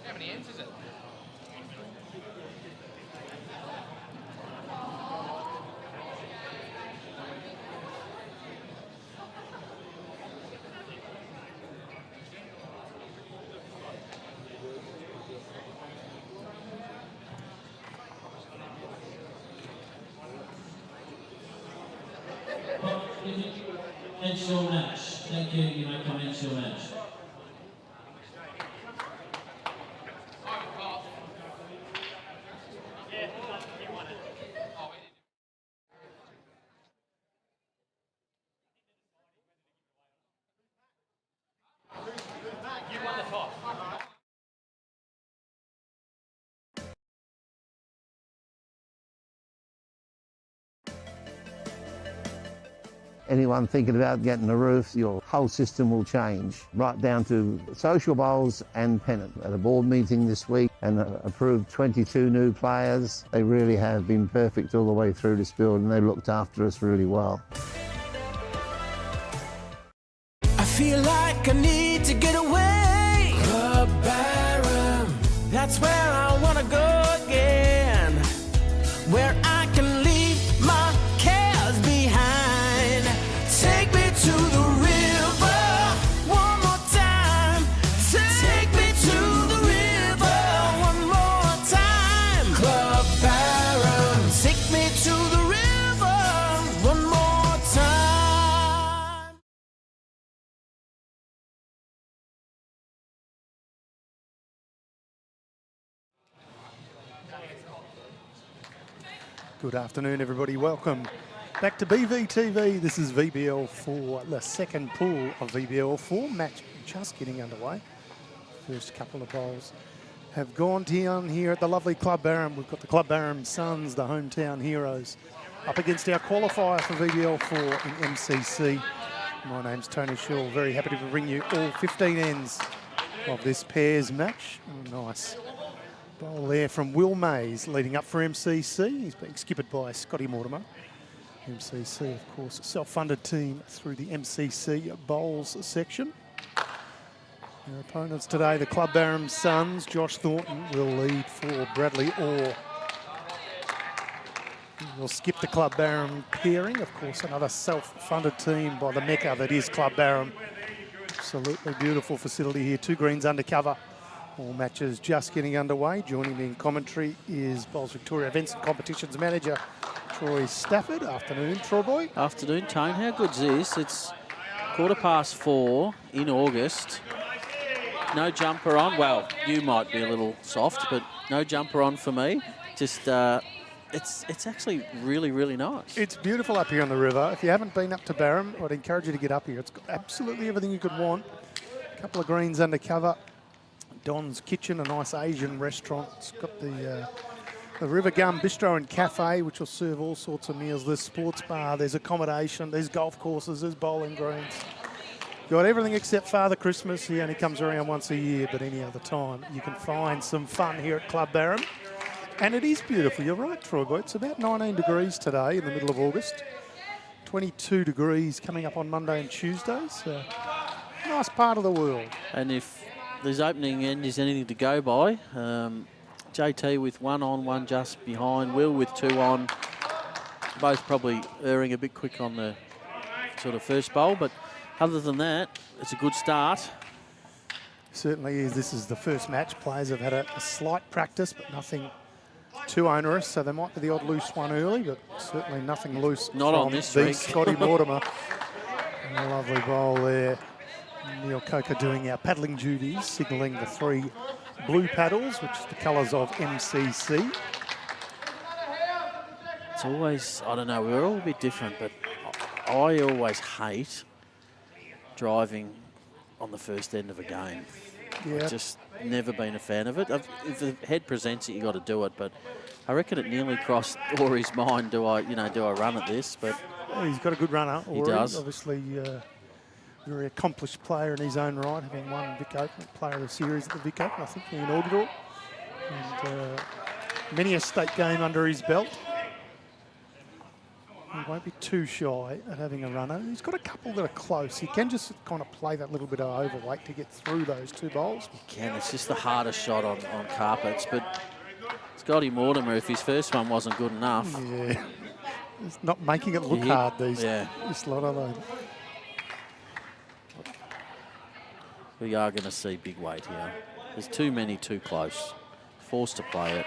How many ends is it? Commence your match. Thank you. You may commence your match. Anyone thinking about getting a roof, your whole system will change, right down to social bowls and pennant. At a board meeting this week and approved 22 new players. They really have been perfect all the way through this build and they looked after us really well. I feel like I need to get away. Club Barham, that's where I want to go again. Where I can leave my cares behind. Take me to the river one more time. Take me to the river one more time. Club Barham, take me to the river one more time. Good afternoon, everybody. Welcome back to BVTV. This is VBL4, the second pool of VBL4. Match just getting underway. First couple of bowls have gone down here at the lovely Club Barham. We've got the Club Barham Suns, the hometown heroes, up against our qualifier for VBL4 in MCC. My name's Tony Shaw. Very happy to bring you all 15 ends of this pairs match. Oh, nice bowl there from Will Mays, leading up for MCC. He's being skippered by Scotty Mortimer. MCC, of course, a self-funded team through the MCC bowls section. Their opponents today, the Club Barham Suns. Josh Thornton will lead for Bradley Orr. We'll skip the Club Barham pairing. Of course, another self-funded team by the Mecca that is Club Barham. Absolutely beautiful facility here. 2 greens undercover. All matches just getting underway. Joining me in commentary is Bowls Victoria Events and Competitions Manager Troy Stafford. Afternoon, Troy boy. Afternoon, Tone. How good's this? It's 4:15 in August. No jumper on. Well, you might be a little soft, but no jumper on for me. Just, it's actually really, really nice. It's beautiful up here on the river. If you haven't been up to Barham, I'd encourage you to get up here. It's got absolutely everything you could want. A couple of greens undercover. Don's Kitchen, a nice Asian restaurant. It's got the River Gum Bistro and Cafe, which will serve all sorts of meals. There's sports bar, there's accommodation, there's golf courses, there's bowling greens. Got everything except Father Christmas. He only comes around once a year, but any other time you can find some fun here at Club Barham. And it is beautiful. You're right, Troy boy. It's about 19 degrees today in the middle of August. 22 degrees coming up on Monday and Tuesday. So nice part of the world. And if this opening end is anything to go by, JT with 1 on, 1 just behind, Will with 2 on, both probably erring a bit quick on the sort of first bowl, but other than that, it's a good start. Certainly is. This is the first match. Players have had a slight practice, but nothing too onerous, so there might be the odd loose one early, but certainly nothing loose. Not on this rig. Scotty Mortimer. And a lovely bowl there. Neil Coker doing our paddling duties, signalling the 3 blue paddles, which is the colours of MCC. It's always, I don't know, we're all a bit different, but I always hate driving on the first end of a game. Yeah. I've just never been a fan of it. If the head presents it, you got to do it. But I reckon it nearly crossed Ori's mind. Do I run at this? But He's got a good runner. He does. Obviously, very accomplished player in his own right, having won Vic Open, Player of the Series at the Vic Open, I think, the inaugural. And many a state game under his belt. He won't be too shy at having a runner. He's got a couple that are close. He can just kind of play that little bit of overweight to get through those two bowls. he can. It's just the hardest shot on carpets. But Scotty Mortimer, if his first one wasn't good enough. Yeah. It's not making it look hard, this lot of them. We are going to see big weight here. There's too many too close. Forced to play it.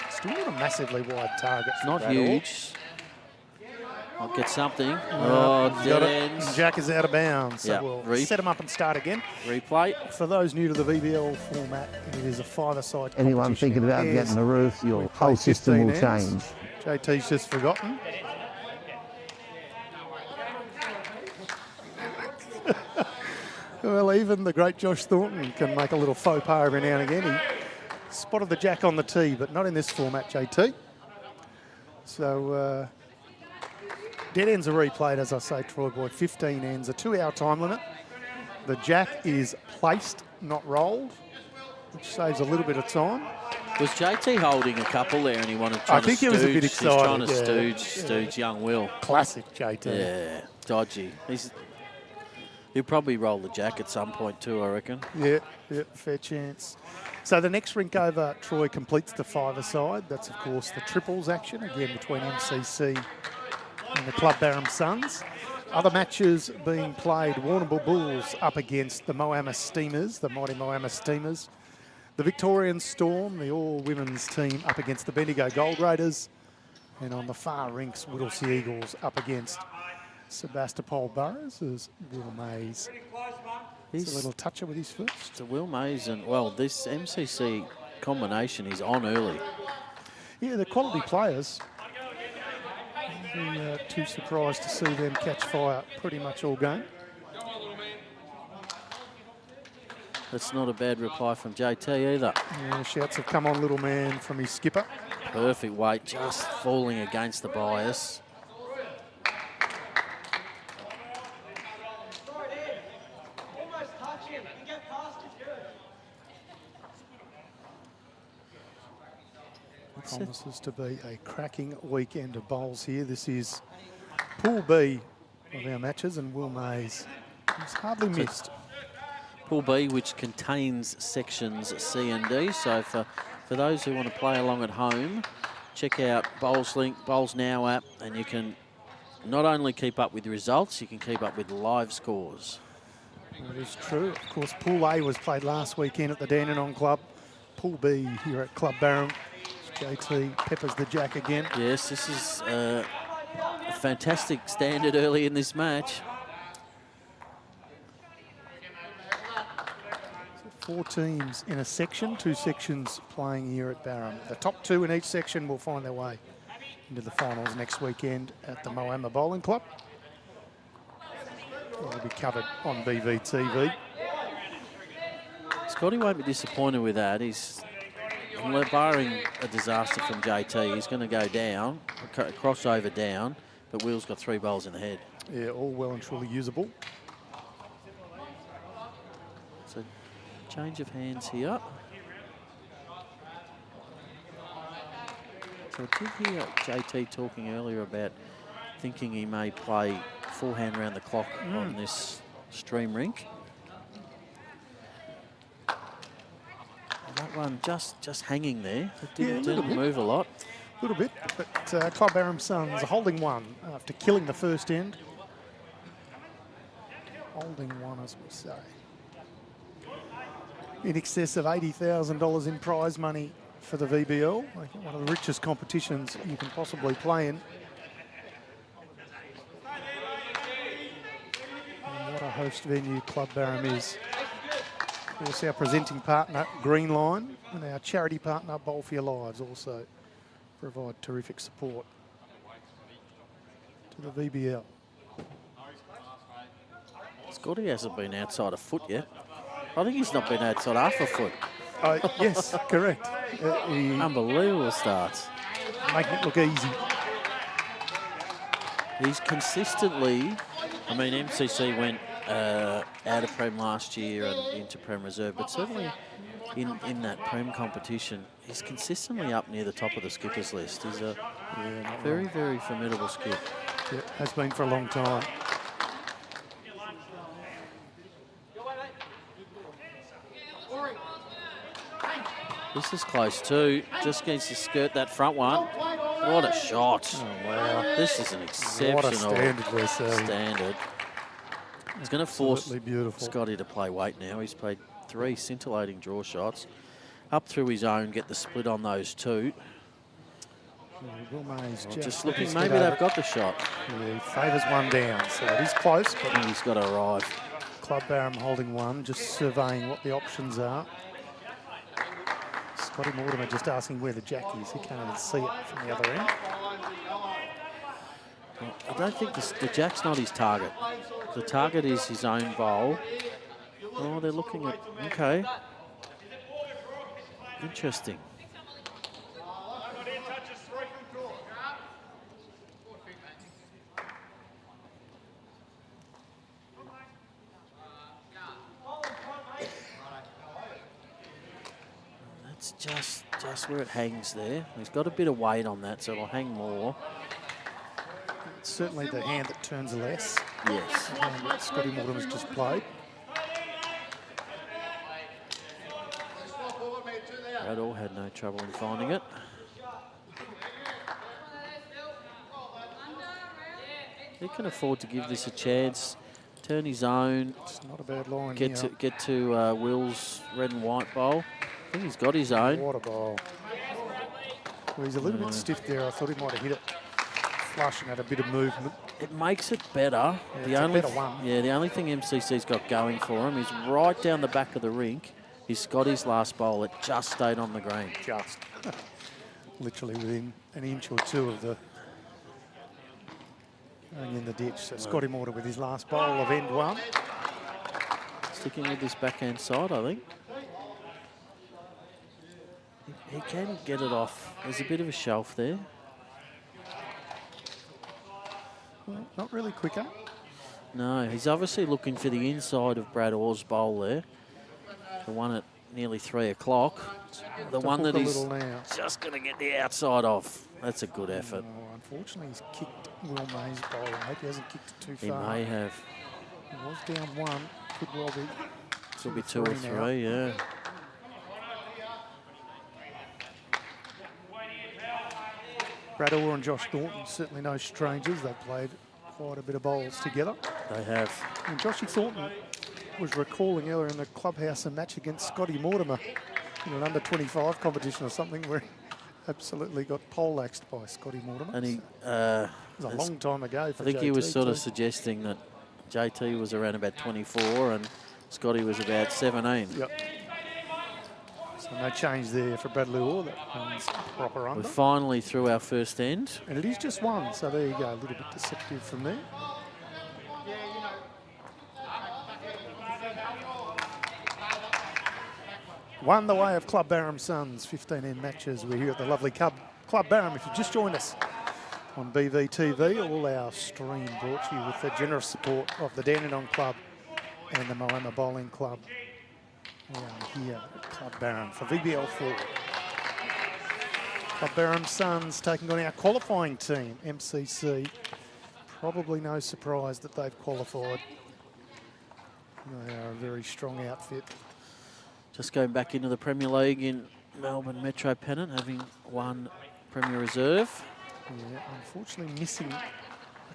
Still not a massively wide target. It's not huge. I'll get something. Oh, dead ends. Jack is out of bounds, so Yeah, we'll set him up and start again. Replay. For those new to the VBL format, it is a five-a-side Anyone competition. thinking about Airs. getting the roof, your We whole play system will 15 ends. change. JT's just forgotten. Well, even the great Josh Thornton can make a little faux pas every now and again. He spotted the jack on the tee, but not in this format, JT. So, dead ends are replayed, as I say, Troy Boy. 15 ends, a 2-hour time limit. The jack is placed, not rolled, which saves a little bit of time. Was JT holding a couple there and he wanted to I think he was a bit excited. He's trying to stooge young Will. Classic JT. Yeah, dodgy. He'll probably roll the jack at some point too, I reckon. Yeah, fair chance. So the next rink over, Troy completes the five-a-side. That's, of course, the triples action, again, between MCC and the Club Barham Suns. Other matches being played, Warrnambool Bulls up against the Moama Steamers, the mighty Moama Steamers. The Victorian Storm, the all-women's team, up against the Bendigo Gold Raiders. And on the far rinks, Whittlesea Eagles up against Sebastopol Boroughs as Will Mays. He's a little toucher with his first. So Will Mays and, well, this MCC combination is on early. Yeah, they're quality players. I'd be too surprised to see them catch fire pretty much all game. That's not a bad reply from JT either. Yeah, shouts have come on, little man, from his skipper. Perfect weight, just falling against the bias. Promises to be a cracking weekend of bowls here. This is Pool B of our matches, and Will Mays has hardly missed. Pool B, which contains sections C and D. So for those who want to play along at home, check out Bowls Link, Bowls Now app, and you can not only keep up with the results, you can keep up with live scores. That is true. Of course, Pool A was played last weekend at the Dandenong Club. Pool B here at Club Barham. JT peppers the jack again. Yes, this is a fantastic standard early in this match. So 4 teams in a section, 2 sections playing here at Barham. The top 2 in each section will find their way into the finals next weekend at the Moama Bowling Club. It will be covered on BVTV. Scotty won't be disappointed with that. He's barring a disaster from JT, he's going to go down, crossover down, but Will's got 3 bowls in the head. Yeah, all well and truly usable. So, change of hands here. So I did hear JT talking earlier about thinking he may play forehand round the clock on this stream rink. That one just hanging there. It didn't move a lot. A little bit, but Club Barham Suns holding one after killing the first end. Holding one, as we say. In excess of $80,000 in prize money for the VBL. One of the richest competitions you can possibly play in. And what a host venue Club Barham is. Of course, our presenting partner, Green Line, and our charity partner, Bowl for Your Lives, also provide terrific support to the VBL. As Scotty hasn't been outside a foot yet. I think he's not been outside half a foot. Yes, correct. Unbelievable starts. Making it look easy. He's consistently, I mean, MCC went out of Prem last year and into Prem Reserve, but certainly in that Prem competition, he's consistently up near the top of the skippers list. He's a very, very formidable skip. Yeah, has been for a long time. This is close too. Just needs to skirt that front one. What a shot. Oh, wow. This is an exceptional What a standard we're seeing. standard. It's going to force Absolutely beautiful. Scotty to play weight now. He's played 3 scintillating draw shots. Up through his own, get the split on those 2. Will Mays Just looking, maybe they've got the shot. Yeah, he favours one down, so it is close, I but think he's got to arrive. Club Barham holding one, just surveying what the options are. Scotty Mortimer just asking where the jack is. He can't even see it from the other end. I don't think the jack's not his target. The target is his own bowl. Oh, they're looking at, okay. Interesting. That's just where it hangs there. He's got a bit of weight on that, so it'll hang more. It's certainly the hand that turns less. Yes. The hand that Scotty Mortimer's just played. Bradall had no trouble in finding it. He can afford to give this a chance. Turn his own. It's not a bad line Get here. to Will's red and white bowl. I think he's got his own. What a bowl. Well, he's a little bit stiff there. I thought he might have hit it flush and had a bit of movement. It makes it better. Yeah, it's a better one. Yeah, the only thing MCC's got going for him is right down the back of the rink. He's Scotty's last bowl. It just stayed on the green. Just. Literally within an inch or 2 of the going in the ditch. So Scotty Mortimer with his last bowl of end 1. Sticking with this backhand side, I think. He can get it off. There's a bit of a shelf there. Well, not really quicker. No, he's obviously looking for the inside of Brad Orr's bowl there. The one at nearly 3 o'clock. The one that he's just going to get the outside off. That's a good effort. Oh, unfortunately, he's kicked Will Mays' bowl. I hope he hasn't kicked it too He far. may have. He was down 1. Could well be Could be 2 or 3, now. yeah. Brad Orr and Josh Thornton, certainly no strangers. They've played quite a bit of bowls together. They have. And Joshy Thornton was recalling earlier in the clubhouse a match against Scotty Mortimer in an under-25 competition or something where he absolutely got poleaxed by Scotty Mortimer. And he, it was a long time ago for I think JT he was sort of too. suggesting that JT was around about 24 and Scotty was about 17. Yep. So no change there for Bradley Orr. That one's proper We're under. finally through our first end. And it is just 1, so there you go. A little bit deceptive from there. Won the way of Club Barham Suns, 15 end matches. We're here at the lovely Club Barham. If you just joined us on BVTV, all our stream brought to you with the generous support of the Dandenong Club and the Moama Bowling Club. We are here at Club Barham for VBL4. Club Barham Suns taking on our qualifying team, MCC. Probably no surprise that they've qualified. They are a very strong outfit. Just going back into the Premier League in Melbourne Metro Pennant, having won Premier Reserve. Yeah, unfortunately missing a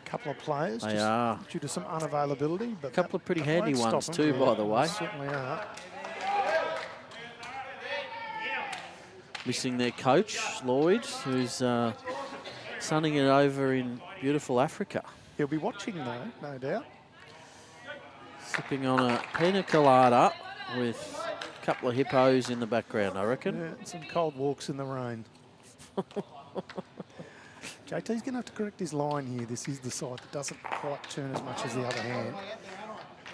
couple of players. They just are. due to some unavailability. But A couple of pretty that handy won't ones stop them. too, by the way. They certainly are. Missing their coach, Lloyd, who's sunning it over in beautiful Africa. He'll be watching though, no doubt. Sipping on a pina colada with a couple of hippos in the background, I reckon. Yeah, and some cold walks in the rain. JT's going to have to correct his line here. This is the side that doesn't quite turn as much as the other hand.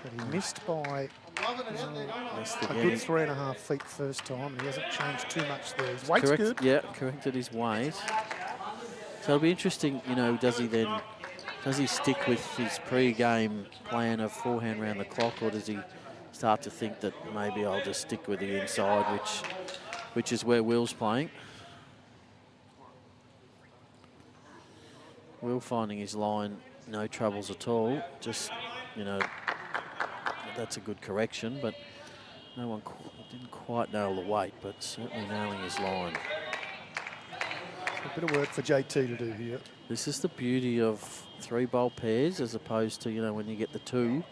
But he missed by Missed a again. good 3.5 feet first time. He hasn't changed too much there. His weight's Correct, good. yeah, corrected his weight. So it'll be interesting, you know, does he stick with his pre-game plan of forehand round the clock, or does he start to think that maybe I'll just stick with the inside, which is where Will's playing? Will finding his line, no troubles at all. Just, you know, that's a good correction, but no one didn't quite nail the weight, but certainly nailing his line. A bit of work for JT to do here. This is the beauty of 3-bowl pairs as opposed to, you know, when you get the two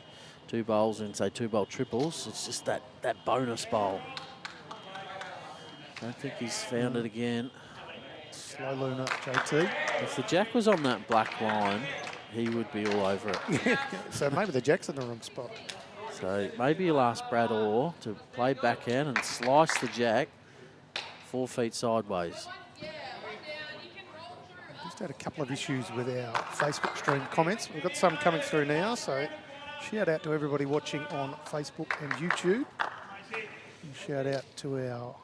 bowls and say 2-bowl triples, it's just that bonus bowl. Don't think he's found it again. Slow Luna, JT. If the jack was on that black line, he would be all over it. So maybe the jack's in the wrong spot. So maybe you'll ask Brad Orr to play backhand and slice the jack 4 feet sideways. Just had a couple of issues with our Facebook stream comments. We've got some coming through now, so shout out to everybody watching on Facebook and YouTube. And shout out to our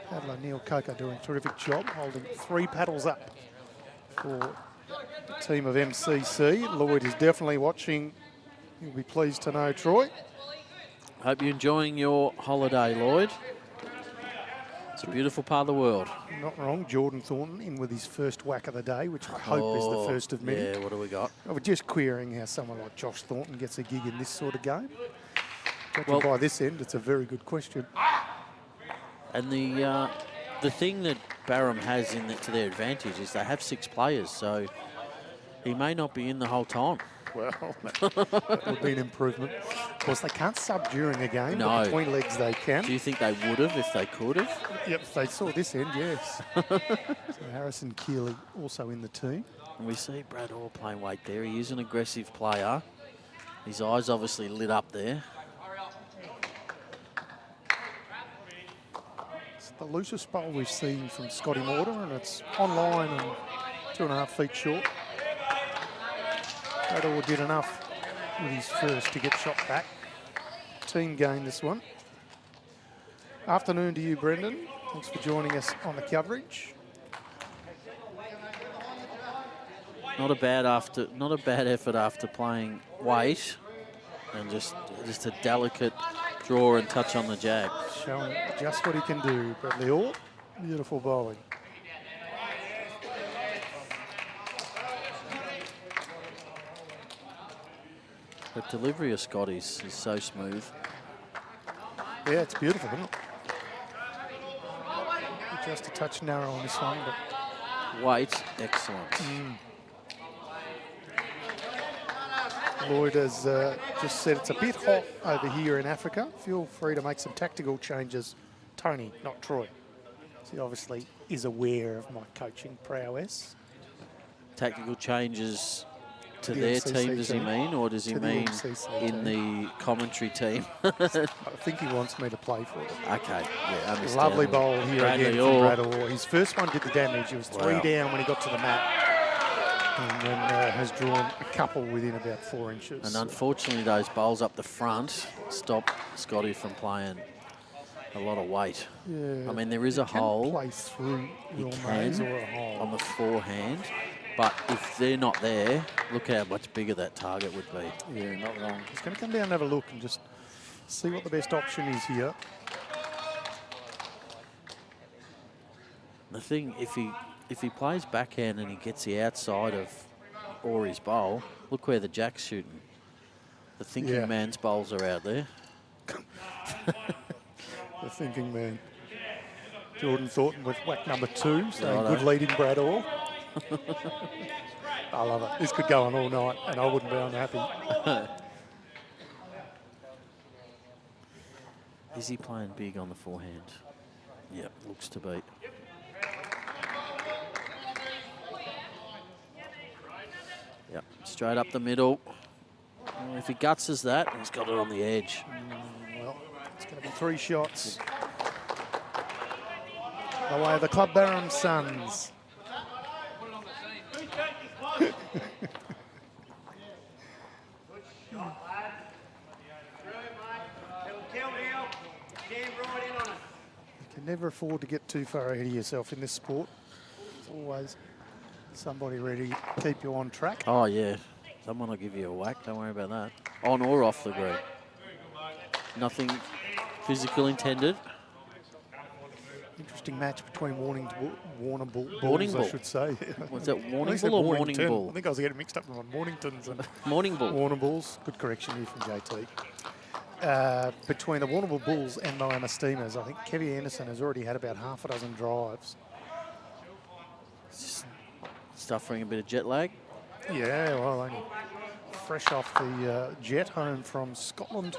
paddler Neil Coker doing a terrific job, holding 3 paddles up for the team of MCC. Lloyd is definitely watching. You'll be pleased to know, Troy. Hope you're enjoying your holiday, Lloyd. It's a beautiful part of the world. Not wrong, Jordan Thornton in with his first whack of the day, which I hope is the first of many. Yeah, what do we got? We're just querying how someone like Josh Thornton gets a gig in this sort of game. Judging by this end, it's a very good question. And the thing that Barham has to their advantage is they have 6 players, so he may not be in the whole time. Well, that would be an improvement. Of course, they can't sub during a game, No. but between legs they can. Do you think they would have if they could have? Yep, if they saw this end, yes. So Harrison Keeley also in the team. And we see Brad Orr playing weight there. He is an aggressive player. His eyes obviously lit up there. It's the loosest bowl we've seen from Scotty Mortimer, and it's online and 2.5 feet short. Brad did enough with his first to get shot back. Team gain this one. Afternoon to you, Brendan. Thanks for joining us on the coverage. Not a bad effort after playing weight, and just a delicate draw and touch on the jack. Showing just what he can do, Bradley Orr. Beautiful bowling. The delivery of Scotty's is so smooth. Yeah, it's beautiful, isn't it? Just a touch narrow on this one, but Weight, excellent. Lloyd has just said it's a bit hot over here in Africa. Feel free to make some tactical changes. Tony, not Troy. So he obviously is aware of my coaching prowess. Tactical changes to The their MCC team, does he team. mean, or does he To the mean MCC in team. the commentary team? I think he wants me to play for it. Okay, yeah, understandable. Lovely bowl here Bradley again Orr. from Brad Orr. His first one did the damage. He was 3 Wow. down when he got to the mat. And then has drawn a couple within about 4 inches. And unfortunately, those bowls up the front stop Scotty from playing a lot of weight. Yeah, I mean, there is a can hole. play through You Will can Mays or a hole. on the forehand, but if they're not there, look how much bigger that target would be. Yeah, not wrong. He's going to come down and have a look and just see what the best option is here. The thing, if he plays backhand and he gets the outside of Ori's bowl, look where the jack's shooting. The thinking Yeah. man's bowls are out there. The thinking man. Jordan Thornton with whack number 2, so Righto. good leading Brad Orr. I love it. This could go on all night and I wouldn't be unhappy. Is he playing big on the forehand? Yep, looks to be. Yep, straight up the middle. Well, if he gutses that, he's got it on the edge. Well, it's going to be 3 shots. The way of the Club Barham Suns. You can never afford to get too far ahead of yourself in this sport. There's always somebody ready to keep you on track. Oh, yeah. Someone will give you a whack. Don't worry about that. On or off the green. Nothing physical intended. Interesting match between Warning Bulls, Warning I Bull. should say. Was that I Warning said Bull or Morning Warrington. Bull? I think I was getting mixed up with Morningtons and Morning Bull. Warner Bulls. Good correction here from JT. Between the Warner Bulls and Moama Steamers, I think Kevin Anderson has already had about half a dozen drives. Suffering a bit of jet lag. Yeah, well, only fresh off the jet home from Scotland.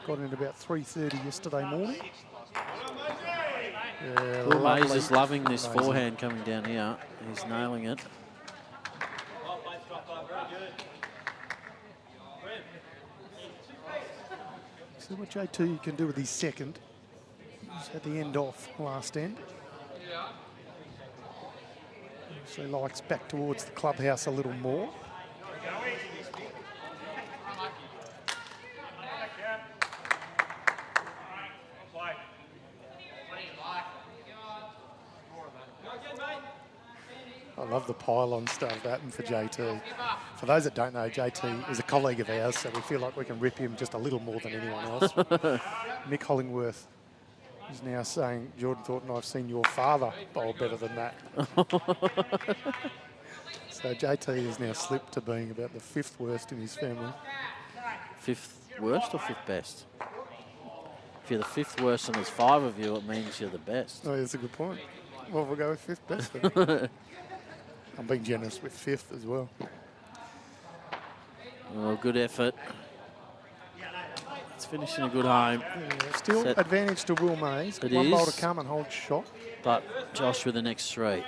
Got in at about 3:30 yesterday morning. Yeah, Will Mays lovely. is loving this Amazing. forehand coming down here. He's nailing it. See what JT can do with his second. He's had the end off last end. So he likes back towards the clubhouse a little more. I love the pylon stuff that happened for JT. For those that don't know, JT is a colleague of ours, so we feel like we can rip him just a little more than anyone else. Nick Hollingworth is now saying, Jordan Thornton, I've seen your father bowl better than that. So JT has now slipped to being about the 5th worst in his family. 5th worst or 5th best? If you're the 5th worst and there's 5 of you, it means you're the best. Oh, that's a good point. Well, we'll go with 5th best then. I'm being generous with 5th as well. Oh, good effort. It's finishing a good home. Yeah, still Set. advantage to Will Mays. It One bowl is. to come and hold shot. But Josh with the next 3.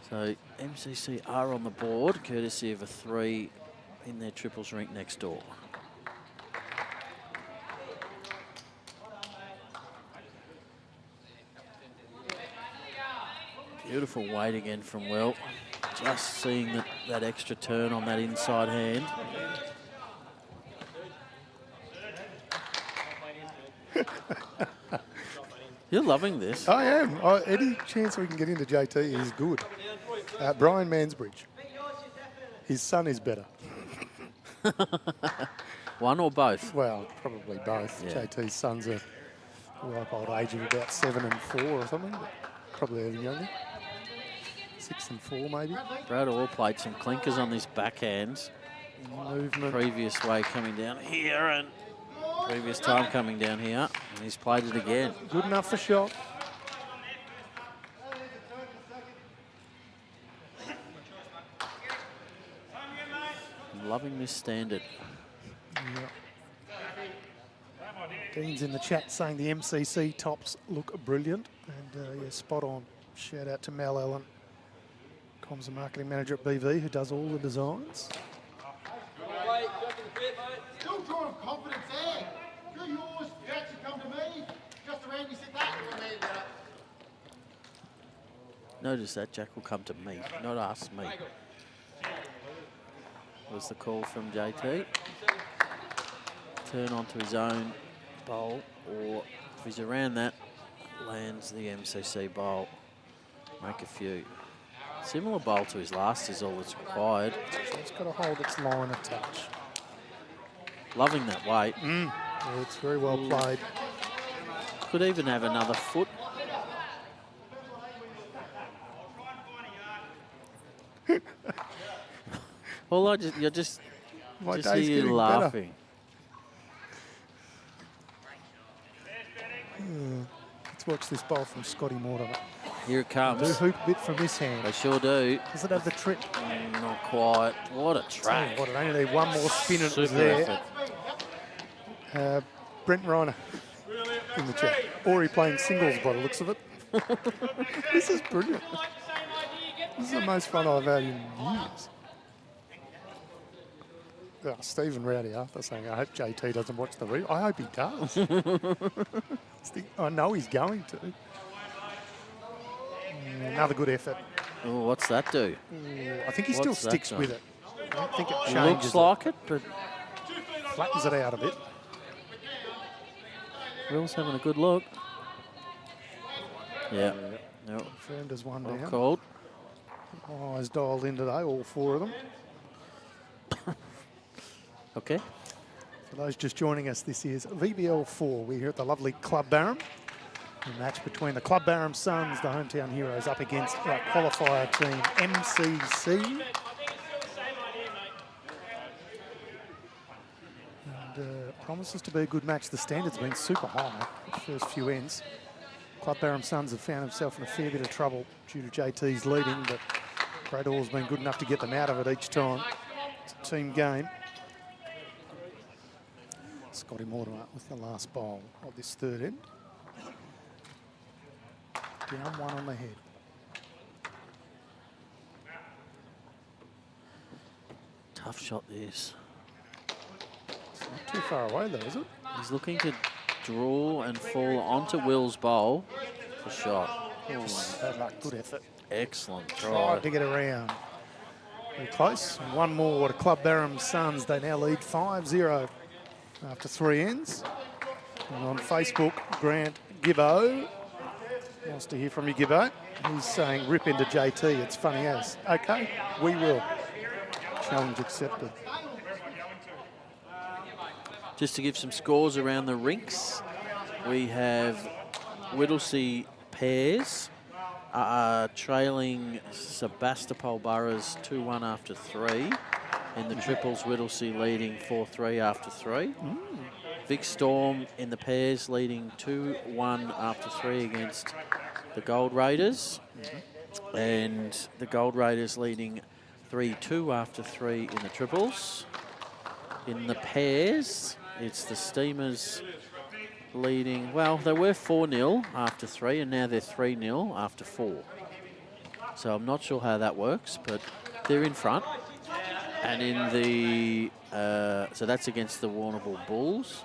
So MCC are on the board, courtesy of a 3 in their triples rink next door. Beautiful weight again from Will. Just seeing that extra turn on that inside hand. You're loving this. I am. Any chance we can get into JT is good. Brian Mansbridge. His son is better. One or both? Well, probably both. Yeah. JT's sons are ripe old age of about 7 and 4 or something. But probably even younger. 6 and 4 maybe. Brad Orr played some clinkers on this backhand. Movement. Previous way coming down here and previous time coming down here. And he's played it again. Good enough for shot. I'm loving this standard. Dean's in the chat saying the MCC tops look brilliant. And yeah, spot on. Shout out to Mel Allen, comms and marketing manager at BV, who does all the designs. Still drawing confidence there. Do yours, Jack should come to me. Just around you said that. Notice that Jack will come to me, not us, me. Was the call from JT. Turn onto his own bowl, or if he's around that, lands the MCC bowl. Make a few. Similar bowl to his last is all that's required. So it's got to hold its line a touch. Loving that weight. Yeah, it's very well played. Could even have another foot. Well, you're just My just day's hear you getting laughing. Let's watch this bowl from Scotty Mortimer. Here it Do comes. hoop a bit from this hand. They sure do. Does it have the trip? Not quite. What a Tell you track. what, it only need one more spin and it was Super there. effort. Brent Reiner in the chat. Or he playing singles by the looks of it. This is brilliant. This is the most fun I've had in years. Oh, Stephen Rowdy Arthur saying, I hope JT doesn't watch the replay. I hope he does. I know he's going to. Another good effort. Oh, what's that do? I think he still What's that sticks done? with it. I don't think it It changes. looks like it, but flattens it out a bit. Will's having a good look. Yeah. Yep. Confirmed as one Well down. called. Eyes dialed in today, all 4 of them. Okay. For those just joining us, this is VBL4. We're here at the lovely Club Barham. A match between the Club Barham Suns, the hometown heroes, up against our qualifier team, MCC. And promises to be a good match. The standard's been super high the first few ends. Club Barham Suns have found themselves in a fair bit of trouble due to JT's leading, but Great All's been good enough to get them out of it each time. It's a team game. Scotty Mortimer with the last bowl of this third end. Down 1 on the head. Tough shot this. It's not too far away though, is it? He's looking to draw and fall onto Will's bowl for shot. Bad luck, good effort. Excellent Tried try. to get around. Very close. One more to Club Barham Suns. They now lead 5-0 after 3 ends. And on Facebook, Grant Gibbo wants to hear from you, Gibbo. He's saying, rip into JT, it's funny as. Okay, we will. Challenge accepted. Just to give some scores around the rinks, we have Whittlesea pairs trailing Sebastopol Boroughs 2-1 after 3. In the triples, Whittlesea leading 4-3 after 3. Vic Storm in the pairs leading 2-1 after 3 against the Gold Raiders. And the Gold Raiders leading 3-2 after 3 in the triples. In the pairs, it's the Steamers leading, well, they were 4-0 after 3, and now they're 3-0 after 4. So I'm not sure how that works, but they're in front. And in the, so that's against the Warrnambool Bulls.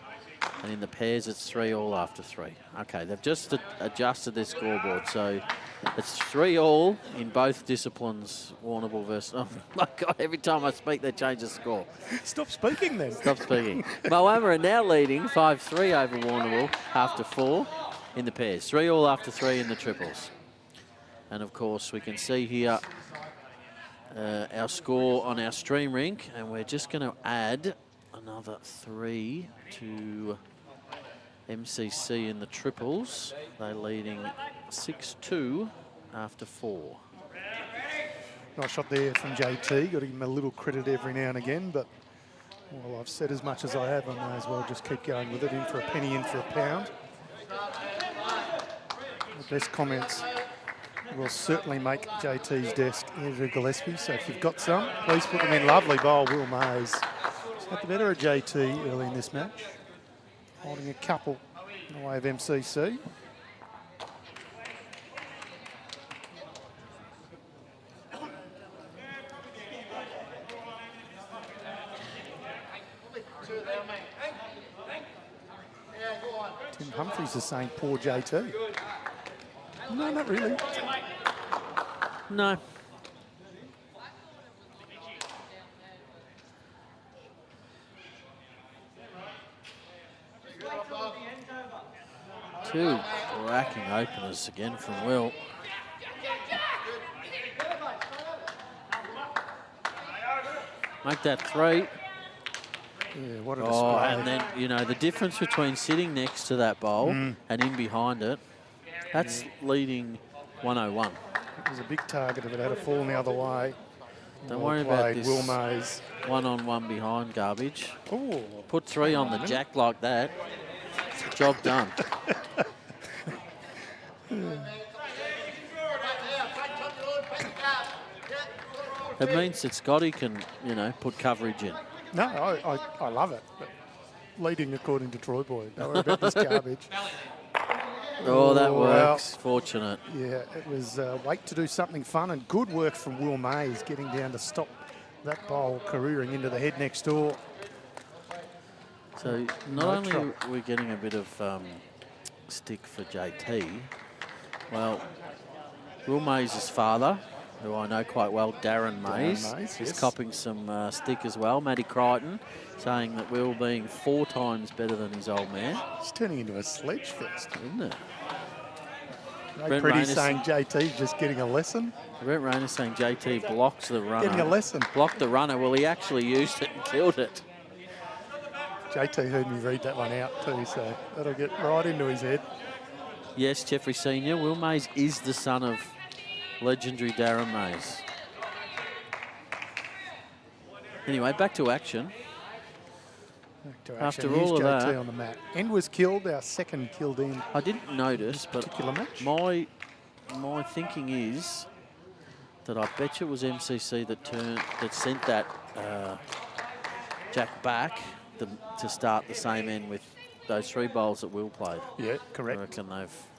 And in the pairs, it's 3-all after 3. Okay, they've just adjusted their scoreboard. So it's 3-all in both disciplines, Warrnambool versus, oh my God, every time I speak, they change the score. Stop speaking then. Stop speaking. Moama are now leading 5-3 over Warrnambool after 4 in the pairs. 3-all after 3 in the triples. And of course, we can see here our score on our stream rink, and we're just going to add another 3 to MCC in the triples. They're leading 6-2 after 4. Nice shot there from JT. Got to give him a little credit every now and again, but well, I've said as much as I have, I may as well just keep going with it. In for a penny, in for a pound. The best comments will certainly make JT's desk Andrew Gillespie. So if you've got some, please put them in. Lovely bowl, Will Mays. He's had the better of JT early in this match, holding a couple in the way of MCC. Tim Humphries is saying poor JT. No, not really. No. Two cracking openers again from Will. Make that 3. Yeah, what a display. Oh, and then, you know, the difference between sitting next to that bowl and in behind it, that's leading 101. It was a big target if it had a fallen the other way. Don't Well worry about played, this Will Mays. 1-on-1 behind garbage. Ooh. Put 3 on the jack like that. Job done. It means that Scotty can, you know, put coverage in. No, I love it. But leading according to Troy Boy. Don't worry about this garbage. Oh, that well, works. Fortunate. Yeah, it was wait to do something fun and good work from Will Mays getting down to stop that bowl careering into the head next door. So not No only trouble. are we getting a bit of stick for JT, well, Will Mays' father who I know quite well, Darren Mays, is yes. copping some stick as well. Matty Crichton saying that Will being 4 times better than his old man. It's turning into a sledge fest. Isn't it? Ray Brent Pretty Raynor saying JT just getting a lesson. Brent Raynor saying JT blocks the runner. Getting a lesson. Blocked the runner. Well, he actually used it and killed it. JT heard me read that one out too, so that'll get right into his head. Yes, Jeffrey Senior. Will Mays is the son of legendary Darren Mays. Anyway, back to action. Back to action. After Here's all of JT that- on the mat. End was killed, our second killed in I didn't notice, but particular match. my thinking is that I bet you it was MCC that sent that Jack back to start the same end with those 3 bowls that Will played. Yeah, I correct. reckon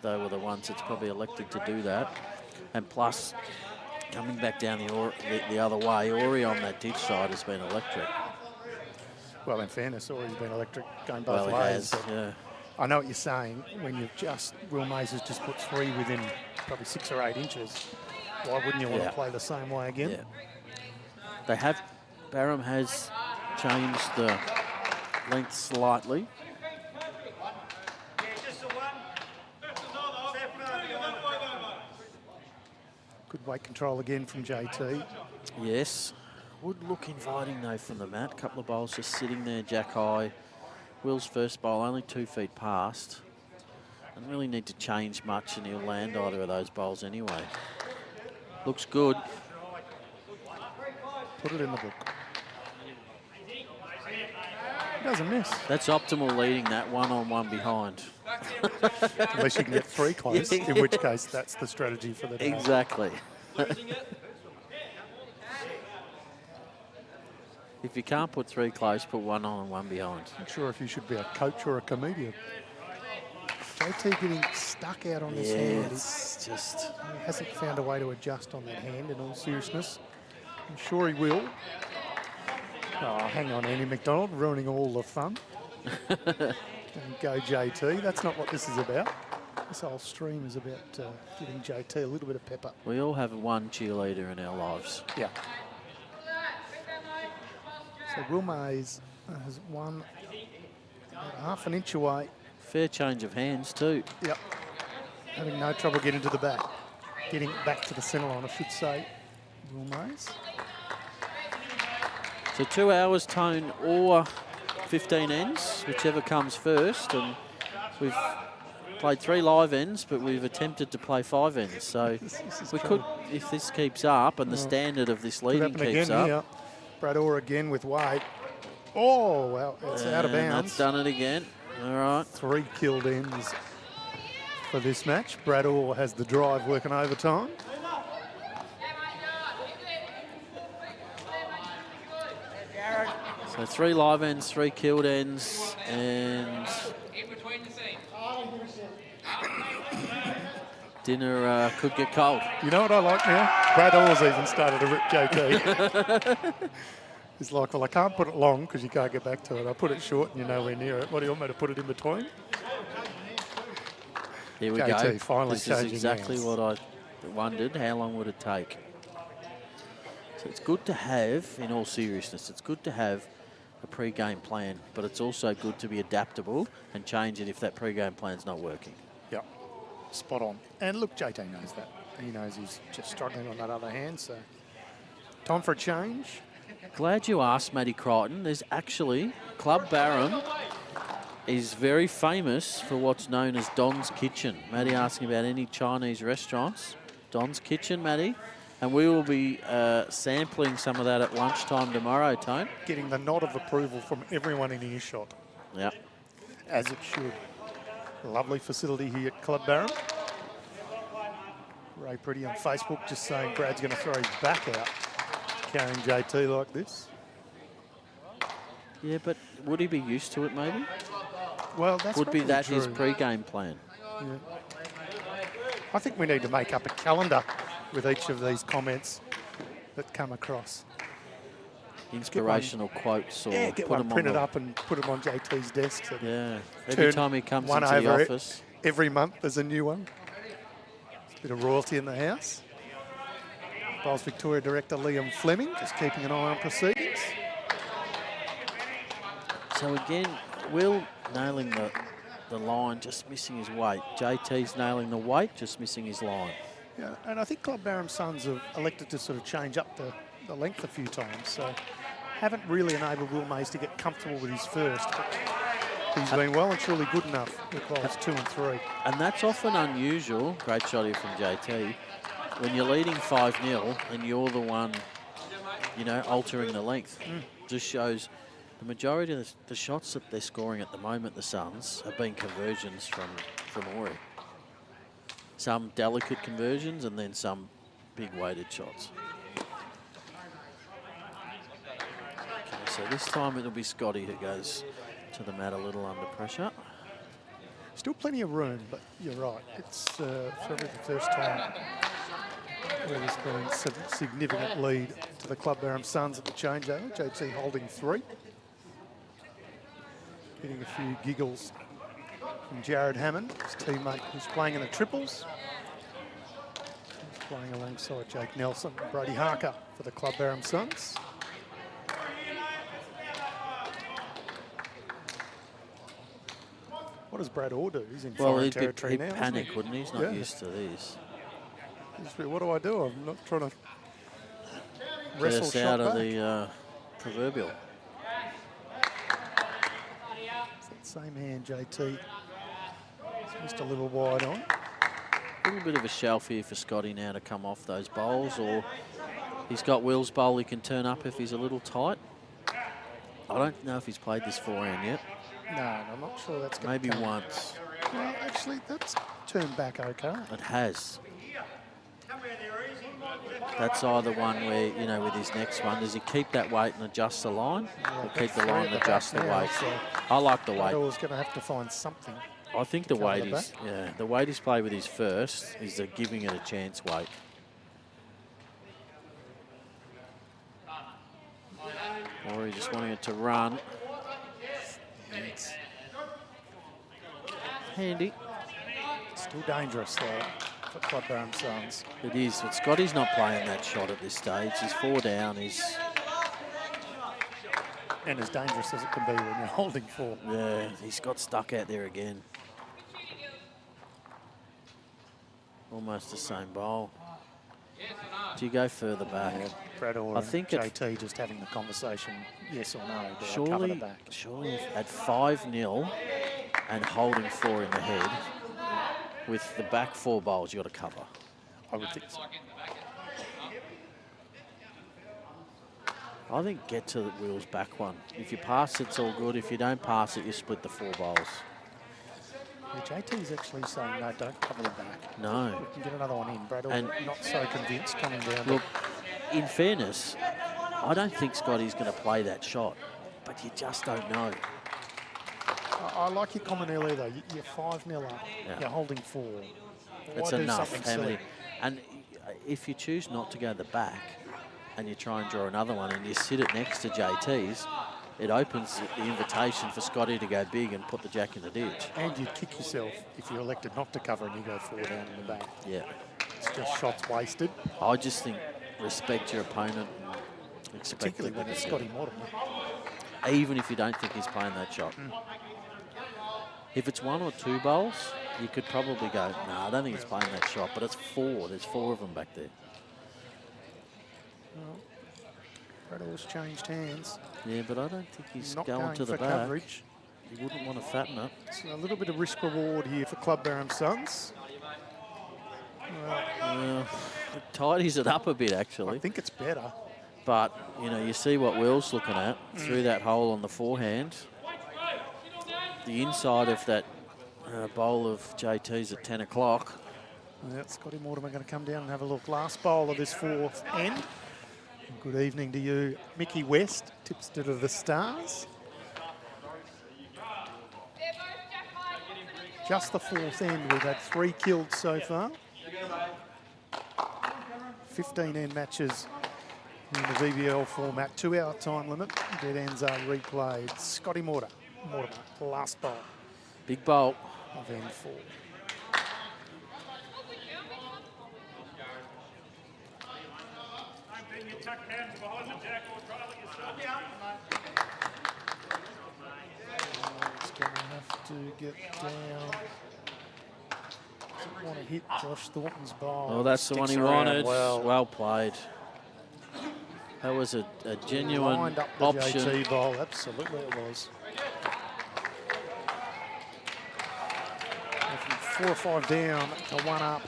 they were the ones that's probably elected to do that. And plus, coming back down the other way, Ori on that ditch side has been electric. Well, in fairness, Ori's been electric going Well, both he ways. has, yeah. I know what you're saying. When you've Will Mays has just put 3 within probably 6 or 8 inches. Why wouldn't you want Yeah. to play the same way again? Yeah. Barham has changed the length slightly. Good weight control again from JT. Yes. Would look inviting though from the mat. Couple of bowls just sitting there, jack high. Will's first bowl only 2 feet past. Doesn't really need to change much and he'll land either of those bowls anyway. Looks good. Put it in the book. Doesn't miss. That's optimal leading that 1-on-1 behind. Unless you can get 3 close, Yeah. in which case that's the strategy for the day. Exactly. If you can't put 3 close, put 1 on and 1 behind. Not sure if you should be a coach or a comedian. JT getting stuck out on his hand. It's just... He hasn't found a way to adjust on that hand, in all seriousness. I'm sure he will. Oh, hang on, Andy McDonald, ruining all the fun. And go JT. That's not what this is about. This whole stream is about giving JT a little bit of pepper. We all have one cheerleader in our lives. Yeah. So Will Mays has won about half an inch away. Fair change of hands too. Yep. Having no trouble getting to the back. Getting back to the centre line, I should say. Will Mays. So 2 hours tone or 15 ends, whichever comes first. And we've played 3 live ends, but we've attempted to play 5 ends. So This is we trouble. could, if this keeps up and the standard of this Could leading happen keeps again up. here. Brad Orr again with weight. Oh, well, it's out of and bounds. That's done it again. All right. 3 killed ends for this match. Brad Orr has the drive working overtime. So 3 live ends, 3 killed ends, and dinner could get cold. You know what I like now? Brad Orr's even started to rip JT. He's like, well, I can't put it long because you can't get back to it. I put it short and you're nowhere near it. What do you want me to put it in between? Here we JT go. finally This is changing exactly hands. what I wondered. How long would it take? So it's good to have, in all seriousness, it's good to have a pre-game plan, but it's also good to be adaptable and change it if that pre-game plan's not working. Yep, spot on. And look, JT knows that. He knows he's just struggling on that other hand, so time for a change. Glad you asked, Matty Crichton. There's actually, Club Barham is very famous for what's known as Don's Kitchen. Matty asking about any Chinese restaurants. Don's Kitchen, Matty. And we will be sampling some of that at lunchtime tomorrow, Tone. Getting the nod of approval from everyone in earshot, Yep. as it should. Lovely facility here at Club Barham. Ray Pretty on Facebook just saying Brad's going to throw his back out carrying JT like this. Yeah, but would he be used to it, maybe? Well, that's Would be probably that his true. pre-game plan? Yeah. I think we need to make up a calendar with each of these comments that come across. Inspirational quotes or Yeah, get put one them printed on up and put them on JT's desk. So Yeah, every turn time he comes one into the over office. every month there's a new one. Bit of royalty in the house. Bowls Victoria Director Liam Fleming just keeping an eye on proceedings. So again, Will nailing the line, just missing his weight. JT's nailing the weight, just missing his line. Yeah, and I think Club Barham Sons have elected to sort of change up the length a few times, so haven't really enabled Will Mays to get comfortable with his first. But he's been well and truly good enough with bowls 2 and 3. And that's often unusual. Great shot here from JT. When you're leading 5-0 and you're the one, you know, altering the length. Just shows the majority of the shots that they're scoring at the moment, the Suns, have been conversions from Ori. Some delicate conversions and then some big weighted shots. Okay, so this time it'll be Scotty who goes to the mat a little under pressure. Still plenty of room, but you're right. It's probably the first time where there's been a significant lead to the Club Barham Suns at the changeover. JT holding 3. Getting a few giggles from Jared Hammond, his teammate who's playing in the triples. He's playing alongside Jake Nelson and Brady Harker for the Club Barham Suns. What does Brad Orr do? He's in foreign territory he'd now. Panic, wouldn't he? He's not used to these. What do I do? I'm not trying to Get wrestle us shot out of back. the proverbial. It's that same hand, JT. He's missed a little wide on. A little bit of a shelf here for Scotty now to come off those bowls, or he's got Will's bowl he can turn up if he's a little tight. I don't know if he's played this forehand yet. No, I'm not sure that's going to Maybe once. Well, actually, that's turned back okay. It has. That's either one where, you know, with his next one, does he keep that weight and adjust the line? Or keep the line and adjust the weight? I like the weight. Always going to have to find something. I think the weight is, the weight he's played with his first is the giving it a chance weight. Or he just wanting it to run. It's handy. Still dangerous though for Club Barham Sons. It is, but Scotty's not playing that shot at this stage. He's 4 down. He's and as dangerous as it can be when you're holding 4. Yeah, he's got stuck out there again. Almost the same bowl. Do you go further back? Brad Orr I think and JT just having the conversation, yes or no, do I cover the surely, back? surely at 5-0 and holding 4 in the head, with the back 4 bowls you got to cover. I would think so. I think get to the Will's back one. If you pass, it's all good. If you don't pass it, you split the 4 bowls. Yeah, JT's actually saying, no, don't cover the back. No. We can get another one in. Brad Orr And- not so convinced coming down. Look, in fairness, I don't think Scotty's going to play that shot, but you just don't know. I like your comment earlier though. You're 5-0 up. Yeah. You're holding 4. It's Why do enough. something How many? silly? And if you choose not to go to the back and you try and draw another one and you sit it next to JT's, it opens the invitation for Scotty to go big and put the jack in the ditch. And you'd kick yourself if you're elected not to cover and you go 4 down in the back. Yeah. It's just shots wasted, I just think respect your opponent and expect particularly them when it's to- Scotty Mortimer. even if you don't think he's playing that shot. If it's 1 or 2 bowls, you could probably go, no, I don't think he's playing that shot, but it's 4. There's 4 of them back there. Brad Orr's changed hands. Yeah, but I don't think he's Not going to the for back. coverage. He wouldn't want to fatten it. So a little bit of risk reward here for Club Barham Sons. Well, It tidies it up a bit, I actually. think it's better. But, you know, you see what Will's looking at through that hole on the forehand. The inside of that bowl of JT's at 10 o'clock. Yeah, Scotty Mortimer going to come down and have a look. Last bowl of this 4th end. Good evening to you, Mickey West, tipster to the Stars. Just the 4th end, we've had 3 killed so far. 15 end matches in the VBL format, 2-hour time limit. Dead ends are replayed. Scotty Mortimer, last bowl Big bowl. of end 4. It's going to have to get down. Doesn't want to hit Josh Thornton's ball. Oh, that's the one Sticks he around wanted. Well, Well played. That was a genuine lined up the option. JT ball. Absolutely it was. From 4 or 5 down to 1 up.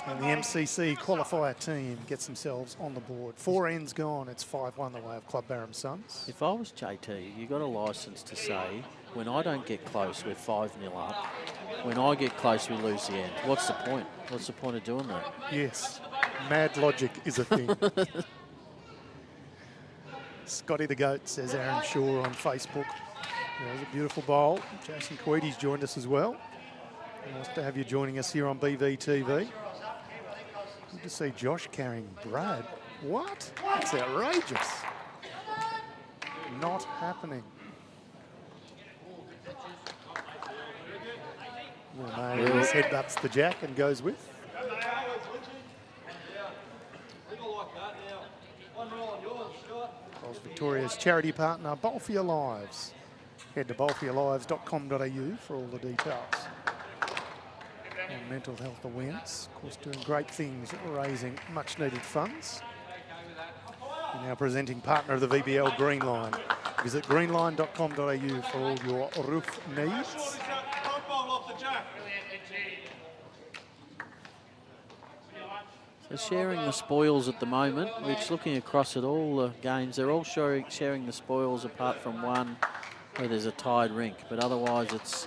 And the MCC qualifier team gets themselves on the board. 4 ends gone. It's 5-1 the way of Club Barham Suns. If I was JT, you got a licence to say, when I don't get close, we're 5-0 up. When I get close, we lose the end. What's the point? What's the point of doing that? Yes, mad logic is a thing. Scotty the Goat, says Aaron Shaw on Facebook. There's a beautiful bowl. Jason Queedy's joined us as well. Nice to have you joining us here on BVTV. Good to see Josh carrying Brad. What? That's outrageous. Not happening. Well, his headbutts the jack and goes with. Victoria's charity partner, Bowl for Your Lives. Head to bowlforyourlives.com.au for all the details. On mental health awareness, of course, doing great things, raising much needed funds. We're now presenting partner of the VBL Green Line. Visit greenline.com.au for all your roof needs. So sharing the spoils at the moment, which looking across at all the games, they're all sharing the spoils apart from one where there's a tied rink. But otherwise it's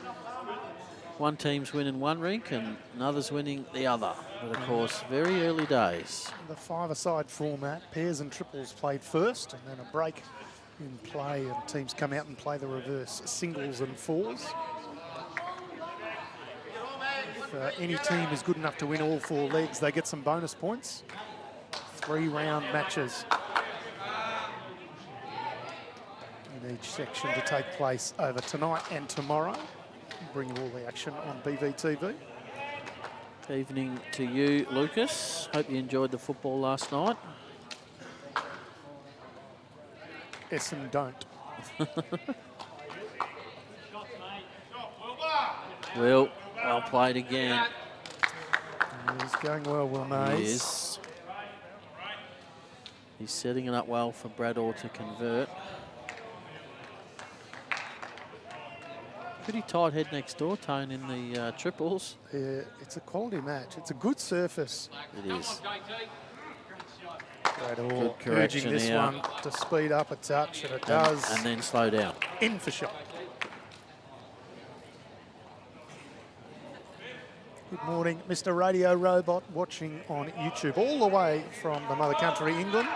one team's winning one rink and another's winning the other. But of course, very early days. The five-a-side format, pairs and triples played first and then a break in play and teams come out and play the reverse singles and fours. If any team is good enough to win all 4 legs, they get some bonus points. 3-round matches in each section to take place over tonight and tomorrow. Bring you all the action on BVTV. Evening to you, Lucas. Hope you enjoyed the football last night. Essendon don't. Well played again. He's going well, Will Mays. He is. He's setting it up well for Brad Orr to convert. Pretty tight head next door, Tone, in the triples. Yeah, it's a quality match. It's a good surface. It is. Brad Orr Good urging correction this here. one to speed up a touch, and it does. And then slow down. In for shot. Good morning, Mr. Radio Robot, watching on YouTube all the way from the mother country, England.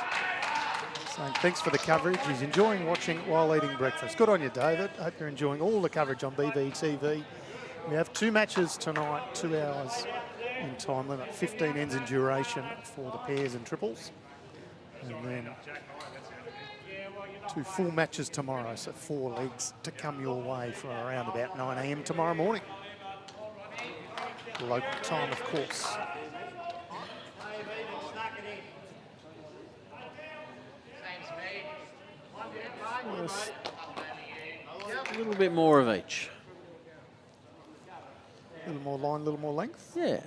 Saying thanks for the coverage. He's enjoying watching while eating breakfast. Good on you, David. Hope you're enjoying all the coverage on BVTV. We have 2 matches tonight, 2 hours in time limit, 15 ends in duration for the pairs and triples. And then 2 full matches tomorrow, so 4 legs to come your way from around about 9 AM tomorrow morning. Local time, of course. Yes. A little bit more of each. A little more line, a little more length. Yeah.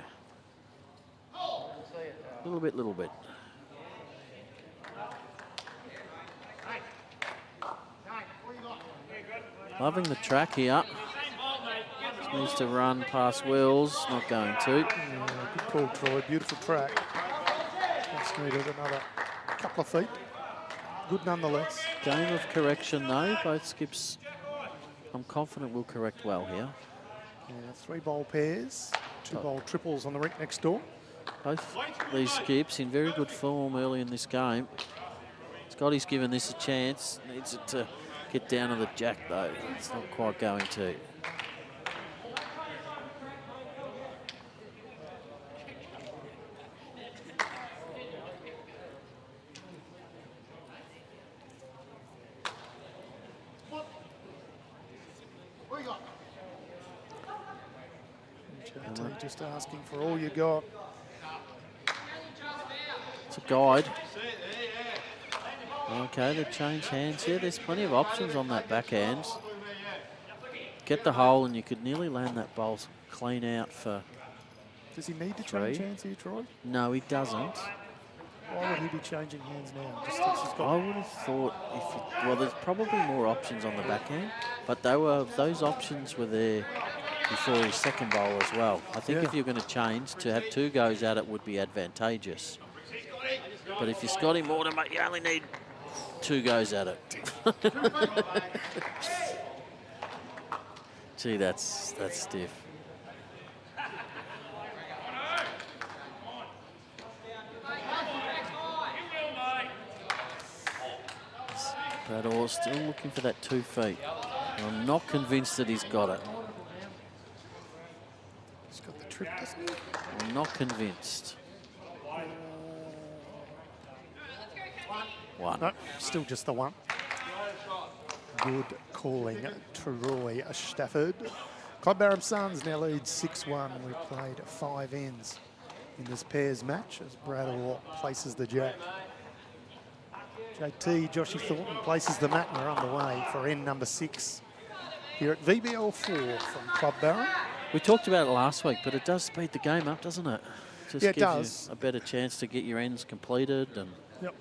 Little bit. Loving the track here. Just needs to run past Wills. Not going to. Yeah, good call, Troy. Beautiful track. Just needed another couple of feet. Good nonetheless. Game of correction though. Both skips, I'm confident, will correct well here. Yeah, 3 bowl pairs, 2 bowl triples on the rink next door. Both these skips in very good form early in this game. Scotty's given this a chance. Needs it to get down to the jack though. It's not quite going to. JT just asking for all you got. It's a guide. Okay, they change hands here. There's plenty of options on that backhand. Get the hole and you could nearly land that bowl clean out for... Does he need to Three. change hands here, Troy? No, he doesn't. Why would he be changing hands now? Just thinks he's got... I would have thought well, there's probably more options on the backhand, but those options were there before his second bowl as well. I think if you're going to change, to have 2 goes at it would be advantageous. But if you're Scotty Mortimer, you only need 2 goes at it. Gee, that's stiff. Brad Orr still looking for that 2 feet. I'm not convinced that he's got it. He's got the trip, doesn't he? I'm not convinced. 1. No, still just the 1. Good calling, Troy Stafford. Club Barham Suns now lead 6-1. We've played 5 ends in this pairs match as Brad Orr places the jack. JT, Joshy Thornton places the mat and we're underway for end number 6 here at VBL4 from Club Barham. We talked about it last week, but it does speed the game up, doesn't it? Just Yeah, it gives does. you a better chance to get your ends completed. And Yep.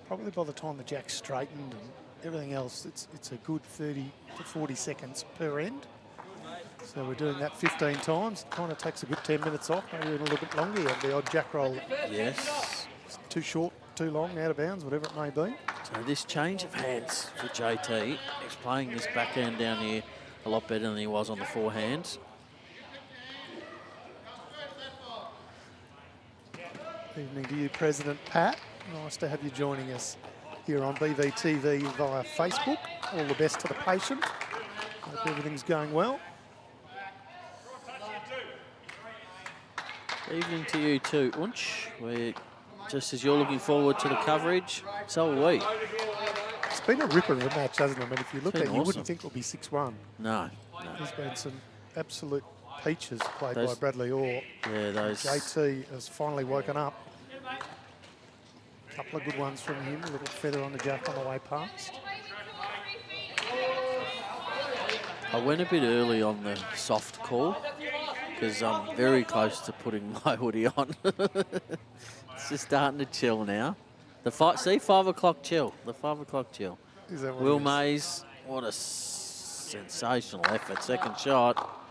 Probably by the time the jack's straightened and everything else, it's a good 30 to 40 seconds per end. So we're doing that 15 times. It kind of takes a good 10 minutes off, maybe even a little bit longer. You have the odd jack roll. yes. It's too short, too long, out of bounds, whatever it may be. So this change of hands for JT, he's playing this backhand down here a lot better than he was on the forehands. Evening to you, President Pat. Nice to have you joining us here on BVTV via Facebook. All the best to the patient. Hope everything's going well. Evening to you too, Unch. Just as you're looking forward to the coverage, so are we. It's been a ripper of a match, hasn't it? I mean, if you look at it, you awesome. wouldn't think it would be 6-1. No. There's been some absolute peaches played by Those- Bradley Orr. Yeah, those... JT has finally woken up. A couple of good ones from him. A little feather on the jack on the way past. I went a bit early on the soft call because I'm very close to putting my hoodie on. It's just starting to chill now. See, 5 o'clock chill. The 5 o'clock chill. Is that what Will it is? Mays, what a sensational effort. Second shot.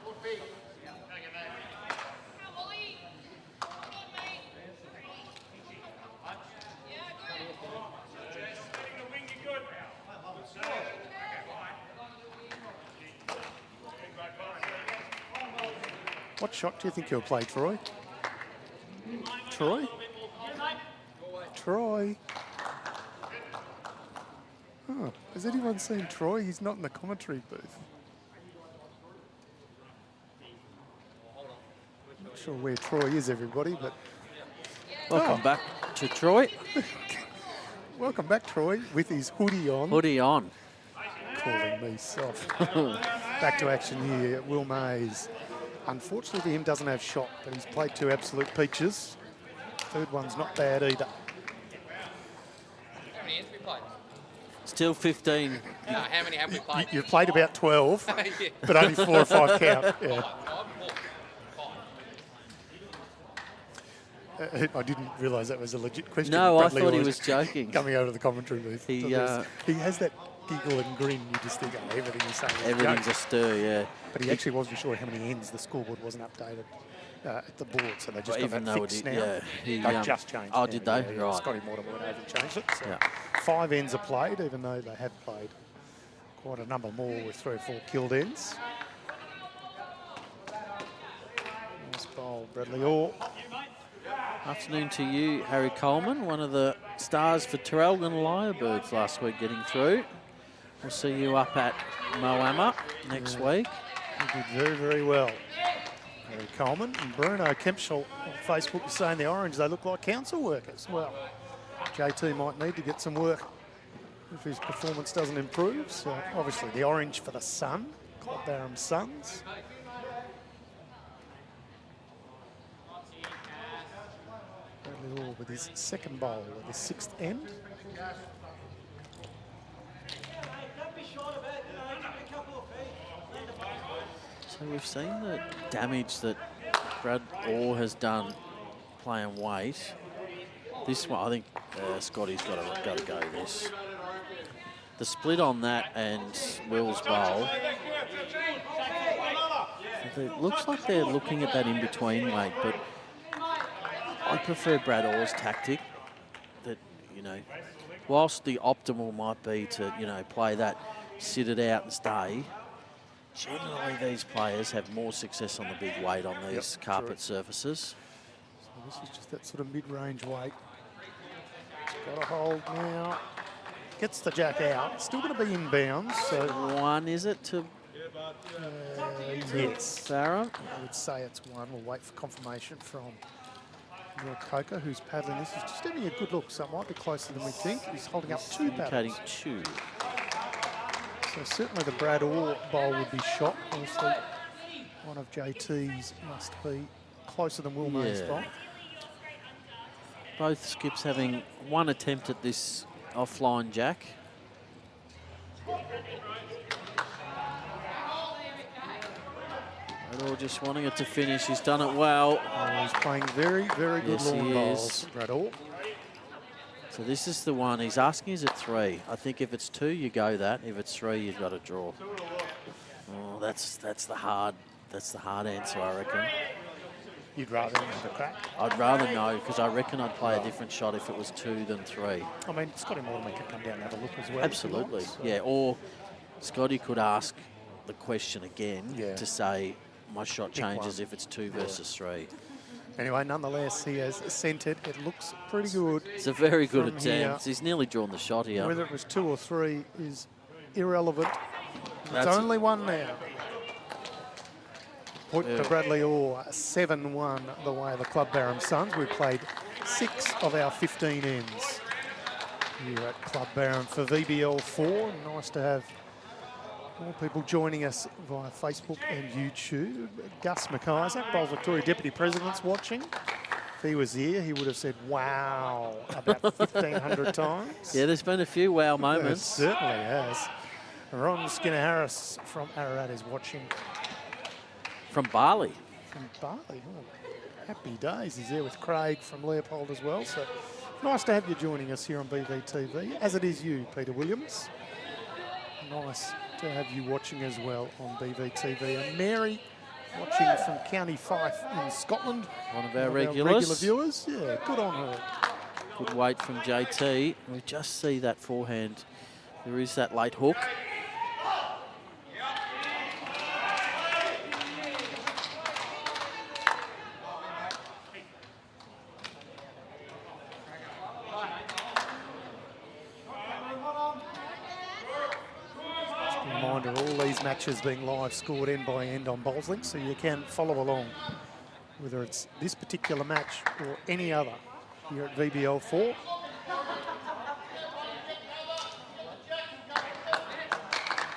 What shot do you think you'll play, Troy? Troy? Troy? Oh, has anyone seen Troy? He's not in the commentary booth. Not sure where Troy is, everybody, but Welcome back to Troy. welcome back, Troy, with his hoodie on. Hoodie on. Calling me soft. Back to action here. Will Mays. Unfortunately for him, doesn't have shot, but he's played 2 absolute peaches. Third one's not bad either. How many ends have we played? Still 15. No, how many have we played? You've played about 12, Yeah. but only 4 or 5 count. Yeah. I didn't realise that was a legit question. No, I Bradley thought he Orr was joking. Coming over to the commentary booth. He, He has that giggle and grin. You just think, oh, everything he's saying is a Everything's joke. a stir, yeah. But he actually wasn't sure how many ends. The scoreboard wasn't updated at the board, so they just got Even that though it fixed did- now. yeah, he, They um, just changed. oh, now, did they? Yeah, Right. Scotty Mortimer went over and changed it. So Yeah. 5 ends are played, even though they have played quite a number more with 3 or 4 killed ends. Nice bowl, Bradley Orr. Afternoon to you, Harry Coleman, one of the stars for Traralgon Lyrebirds last week getting through. We'll see you up at Moama next week. He did very, very well. Harry Coleman and Bruno Kempschel on Facebook is saying the Orange, they look like council workers. Well, JT might need to get some work if his performance doesn't improve. So obviously the Orange for the Sun, Club Barham Suns. Bradley Orr with his second bowl of the 6th end. So we've seen the damage that Brad Orr has done playing weight. This one, I think Scotty's got to go this. The split on that and Will's bowl. It looks like they're looking at that in-between weight, but I prefer Brad Orr's tactic that, you know, whilst the optimal might be to, you know, play that, sit it out and stay, generally these players have more success on the big weight on these carpet surfaces. So this is just that sort of mid-range weight. It's got a hold now. Gets the jack out. Still going to be in bounds. So one, is it, to yes. Barham? I would say it's one. We'll wait for confirmation from Coker, who's paddling this. He's just having a good look, so it might be closer than we think. He's holding up 2 Indicating paddles. 2. So certainly the Brad Orr bowl would be shot. Obviously, one of JT's must be closer than Will May's bowl. Both skips having one attempt at this offline jack. Orr just wanting it to finish. He's done it well. Oh, he's playing very, very good long bowls, Brad Orr. So this is the one. He's asking, is it 3? I think if it's 2, you go that. If it's 3, you've got to draw. Oh, that's the hard answer, I reckon. You'd rather have a crack? I'd rather no, because I reckon I'd play a different shot if it was 2 than 3. I mean, Scotty Mortimer could come down and have a look as well. Absolutely, so. yeah. Or Scotty could ask the question again to say, my shot changes if it's 2 versus 3. Anyway, nonetheless, he has sent it. It looks pretty good. It's a very good from attempt. here. He's nearly drawn the shot here. Whether it was 2 or 3 is irrelevant. That's it's only 1 now. Point to Bradley Orr, 7-1 the way of the Club Barham Suns. We played 6 of our 15 ends here at Club Barham for VBL4. Nice to have more people joining us via Facebook and YouTube. Gus McIsaac, Bowls Victoria Deputy President's watching. If he was here, he would have said, wow, about 1,500 times. Yeah, there's been a few wow moments. It certainly has. Ron Skinner-Harris from Ararat is watching. From Bali. From Bali. Oh, happy days. He's there with Craig from Leopold as well. So nice to have you joining us here on BVTV, as it is you, Peter Williams. Nice to have you watching as well on BVTV. And Mary watching from County Fife in Scotland. One of our regular regulars. viewers. Yeah, good on her. Good weight from JT. We just see that forehand. There is that late hook. Reminder, all these matches being live scored end by end on BowlsLink, so you can follow along, whether it's this particular match or any other here at VBL4.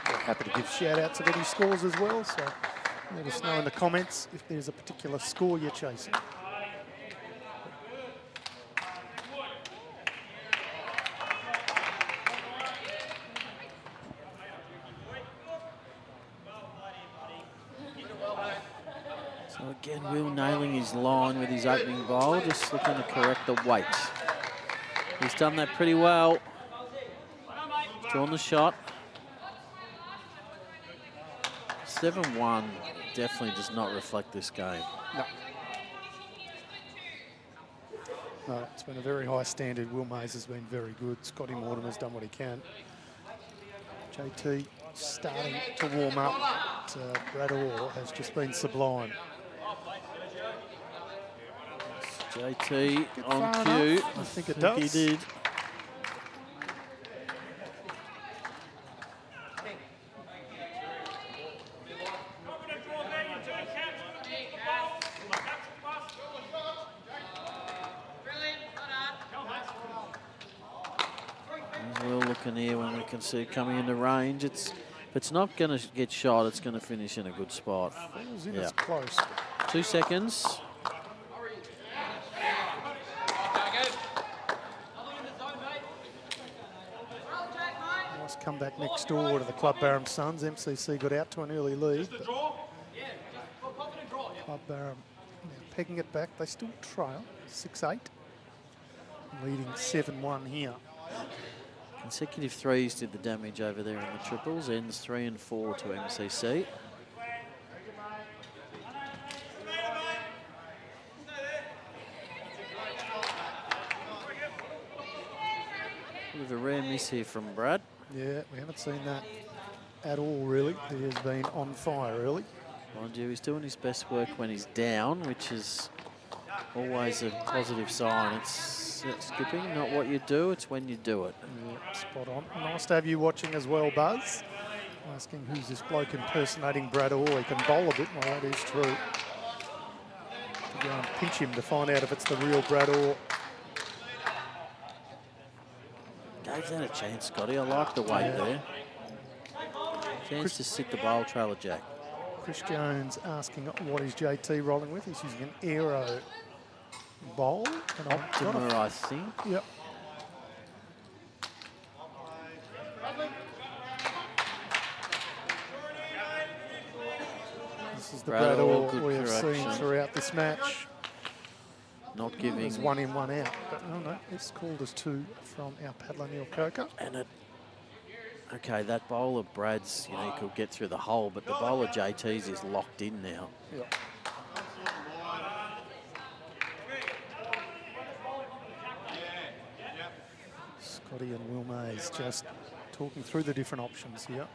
We're happy to give shout-outs of any scores as well, so let us know in the comments if there's a particular score you're chasing. So again, Will nailing his line with his opening bowl, just looking to correct the weight. He's done that pretty well. He's drawn the shot. 7-1 definitely does not reflect this game. No. No, it's been a very high standard. Will Mays has been very good. Scotty Mortimer's done what he can. JT starting to warm up. But, Brad Orr has just been sublime. JT Get on far cue. enough? I think it does. He did. We're looking here when we can see it coming into range. If it's not going to get shot, it's going to finish in a good spot. Feels in as close. 2 seconds. Nice comeback next door to the Club Barham Suns. MCC got out to an early lead. But Club Barham now pegging it back. They still trail 6-8. Leading 7-1 here. Consecutive threes did the damage over there in the triples. Ends 3 and 4 to MCC. Bit of a rare miss here from Brad. Yeah, we haven't seen that at all, really. He has been on fire early. Mind you, he's doing his best work when he's down, which is always a positive sign. It's skipping, not what you do, it's when you do it. Yeah, spot on. Nice to have you watching as well, Buzz. Asking who's this bloke impersonating Brad Orr. He can bowl a bit, well, that is true. To go and pinch him to find out if it's the real Brad Orr. Gave that a chance, Scotty. I like the weight there. Chance to sit the bowl trailer jack. Chris Jones asking what is JT rolling with. He's using an aero bowl. Mortimer, I think. Yep. This is the Brad Brad Orr, Orr good we have seen correction. throughout this match. Not giving. There's 1 in, 1 out. But no, it's called as 2 from our paddler Neil Coker. And it. Okay, that bowl of Brad's, you know, he could get through the hole, but the bowl of JT's is locked in now. Yep. Scotty and Will Mays just talking through the different options here.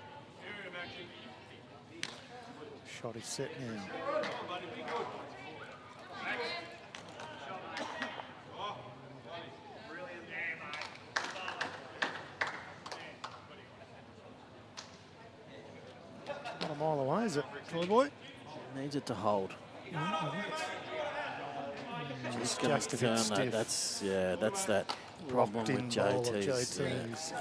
Shot is set now. Not a mile away, is it, Troy Boy? Needs it to hold. Just Gonna a bit turn stiff. that. That's that problem with JT's. Yeah.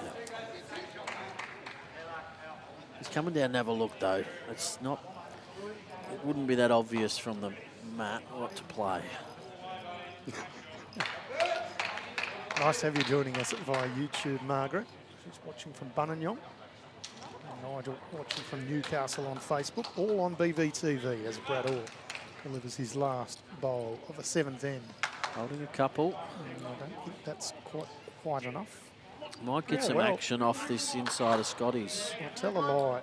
He's coming down to have a look though. It's not. It wouldn't be that obvious from the mat what to play. Nice to have you joining us via YouTube, Margaret. She's watching from Dandenong. And Nigel watching from Newcastle on Facebook. All on BVTV as Brad Orr delivers his last bowl of a 7th end. Holding a couple. I don't think that's quite enough. Might get Yeah, some well. action off this inside of Scotty's. I'll tell a lie.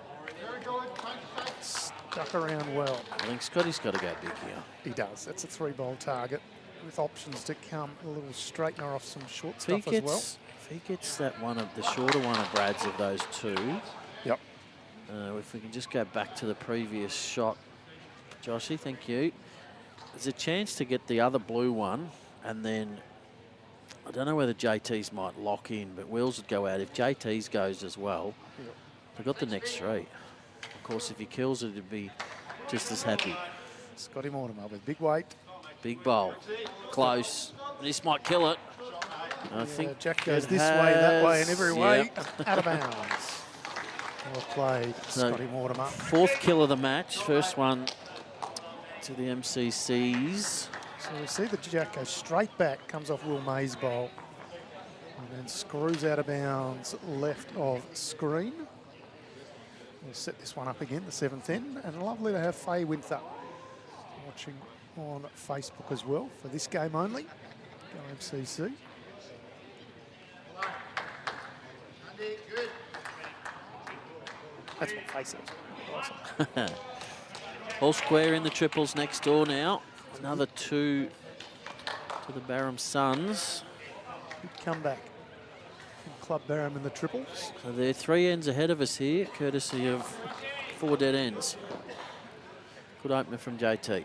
Stuck around well. I think Scotty's got to go big here. He does. That's a 3-bowl target with options to come. A little straightener off some short If he stuff as well. If he gets that one of the shorter one of Brad's of those two, Yep. if we can just go back to the previous shot, Joshy, thank you. There's a chance to get the other blue one, and then I don't know whether JT's might lock in, but Wills would go out. If JT's goes as well, Yep. they've got the next 3. Of course, if he kills it, it'd be just as happy. Scotty Mortimer with big weight. Big bowl, close. This might kill it. I think Jack goes it this way, that way, and has. every way. Yep. Out of bounds. Well played, So, Scotty Mortimer. 4th kill of the match. First one to the MCCs. So we see the Jack go straight back, comes off Will Mays' bowl, and then screws out of bounds left of screen. We'll set this one up again, the 7th end, and lovely to have Faye Winther watching on Facebook as well for this game only. Go MCC. That's what Faye says. Awesome. All square in the triples next door now. Another 2 to the Barham Suns. Good comeback from Club Barham in the triples. So they're 3 ends ahead of us here, courtesy of 4 dead ends. Good opener from JT.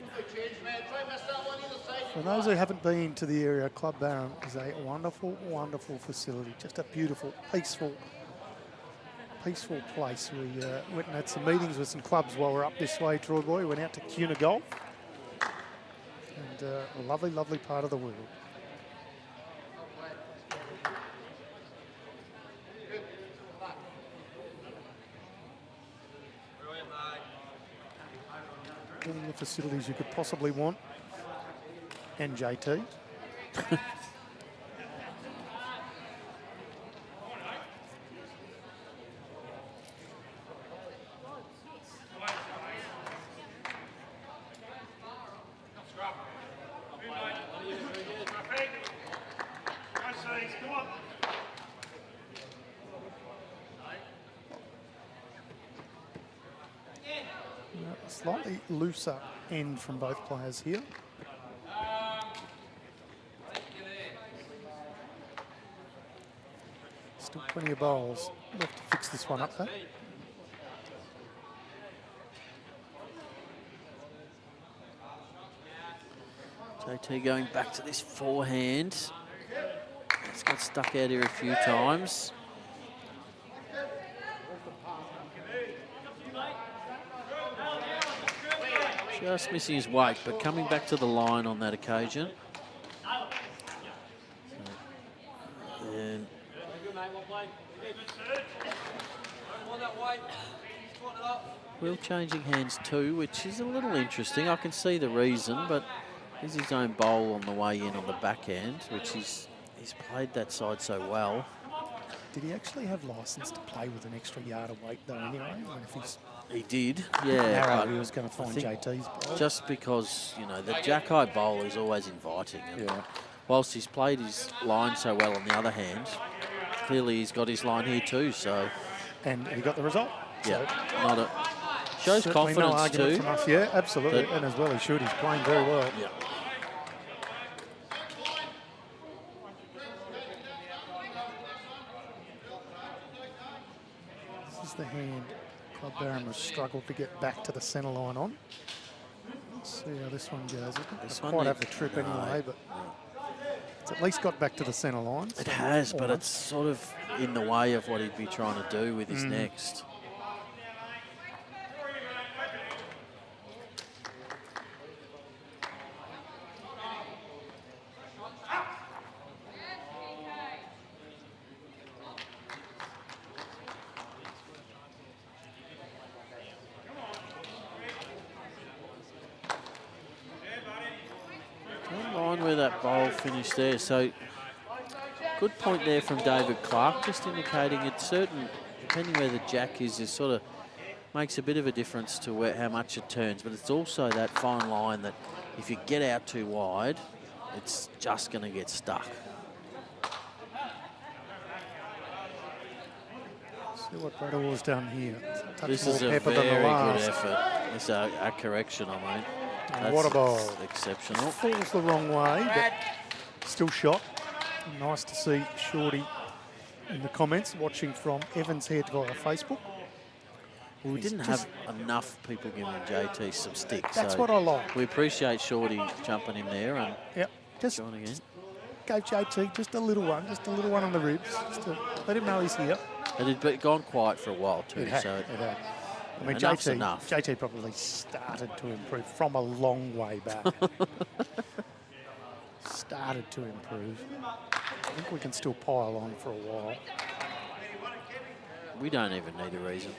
For those who haven't been to the area, Club Barham is a wonderful, wonderful facility. Just a beautiful, peaceful place. We went and had some meetings with some clubs while we're up this way, Troy Boy. We went out to Cuna Golf. And a lovely, lovely part of the world. All the facilities you could possibly want. And JT. Slightly looser end from both players here. Still plenty of bowls left to fix this one up though. JT going back to this forehand. It's got stuck out here a few times. Just missing his weight, but coming back to the line on that occasion. And wheel changing hands too, which is a little interesting. I can see the reason, but he's his own bowl on the way in on the backhand, which he's played that side so well. Did he actually have licence to play with an extra yard of weight though anyway? I mean, if he's He did, yeah. narrow, but he was going to find JT's bowl. just because, you know, the jack-high bowl is always inviting. And whilst he's played his line so well on the other hand, clearly he's got his line here too, so. And he got the result. Yeah, So not a, shows certainly no confidence argument too. from us. Yeah, absolutely. But- And as well he should. He's playing very well. Yeah. This is the hand Club Barham has struggled to get back to the centre line on. Let's see how this one goes. It This doesn't one quite need- have the trip no. anyway, but it's at least got back to the centre line. It so has, but almost. it's sort of in the way of what he'd be trying to do with his next. In line where that bowl finished there, so good point there from David Clark, just indicating it's certain, depending where the jack is, it sort of makes a bit of a difference to where, how much it turns, but it's also that fine line that if you get out too wide, it's just going to get stuck. See what Brad Orr's done here. Touch This more is a pepper very than the good last. effort. It's a correction, I mean. And what a bowl. Exceptional. Falls the wrong way, but still shot. Nice to see Shorty in the comments watching from Evans Head via Facebook. Well, we He's didn't just- have enough people giving JT some sticks. That's so what I like. We appreciate Shorty jumping in there and Yep. Just joining in. gave JT just a little one on the ribs, just to let him know he's here. It had been gone quiet for a while too, It had, so it had. I mean, enough's enough. JT probably started to improve from a long way back. Started to improve. I think we can still pile on for a while. we don't even need a reason.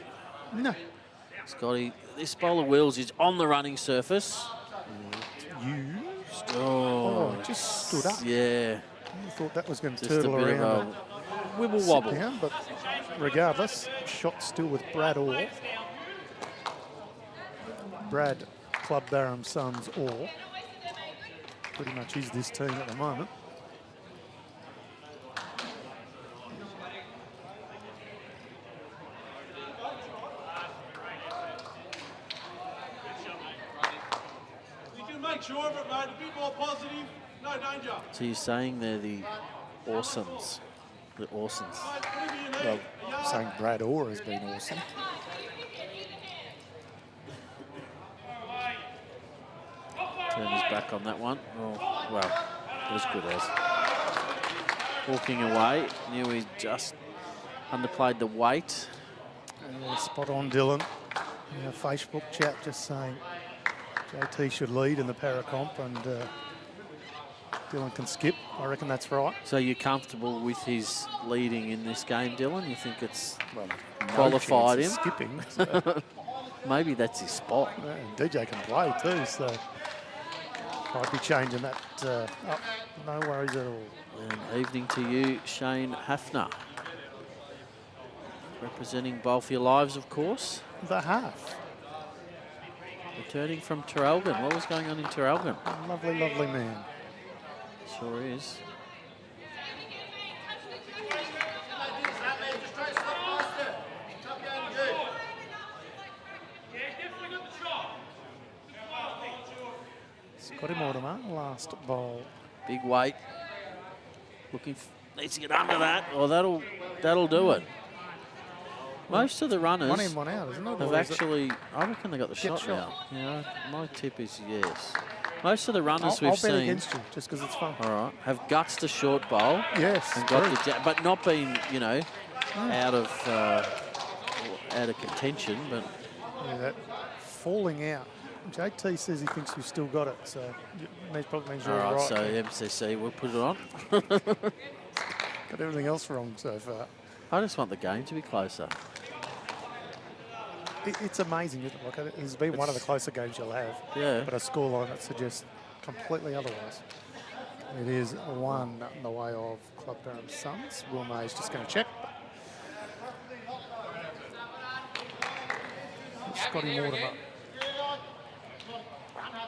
No, Scotty, this bowler Wills is on the running surface. used. Oh, Oh, just stood up. Yeah, I thought that was going to just a turtle bit of around. a wibble Sit wobble. down, but regardless, shot still with Brad Orr. Brad, Club Barham Sons Orr. Pretty much is this team at the moment. We can make sure of it, mate. A bit more positive, no danger. So you're saying they're the awesomes, the awesomes. Mate, whatever you need. Well, A yard. saying Brad Orr has been awesome. Turn his back on that one. Oh, well, it was good as. Walking away, knew he just underplayed the weight. Spot on, Dylan. Yeah, Facebook chat just saying JT should lead in the para-comp and Dylan can skip. I reckon that's right. So you're comfortable with his leading in this game, Dylan? You think it's Well, qualified chance him? of skipping. So, Maybe that's his spot. and DJ can play too, so might be changing that up. No worries at all. And evening to you, Shane Hafner. Representing both your lives, of course. The half. Returning from Traralgon. What was going on in Traralgon? Lovely, lovely man. Sure is. Got him Mortimer, last ball. Big weight. Needs to get under that. Oh, that'll do it. Most of the runners 1 in, 1 out, isn't it? have Or is it- actually, I reckon they got the shot shot? now. Yeah, my tip is yes. Most of the runners I'll we've bet seen, against you, just because it's fun. all right, have guts to short bowl Yes, and got true. the but not been, you know, out of contention. But Yeah, that falling out. JT says he thinks we've still got it, so it probably means you're all right, right. so MCC, we'll put it on. Got everything else wrong so far. I just want the game to be closer. It's amazing, isn't it? Like, it's been one of the closer games you'll have. Yeah. But a scoreline that suggests completely otherwise. It is 1 in the way of Club Barham's Sons. Will May's just going to check. Scotty Mortimer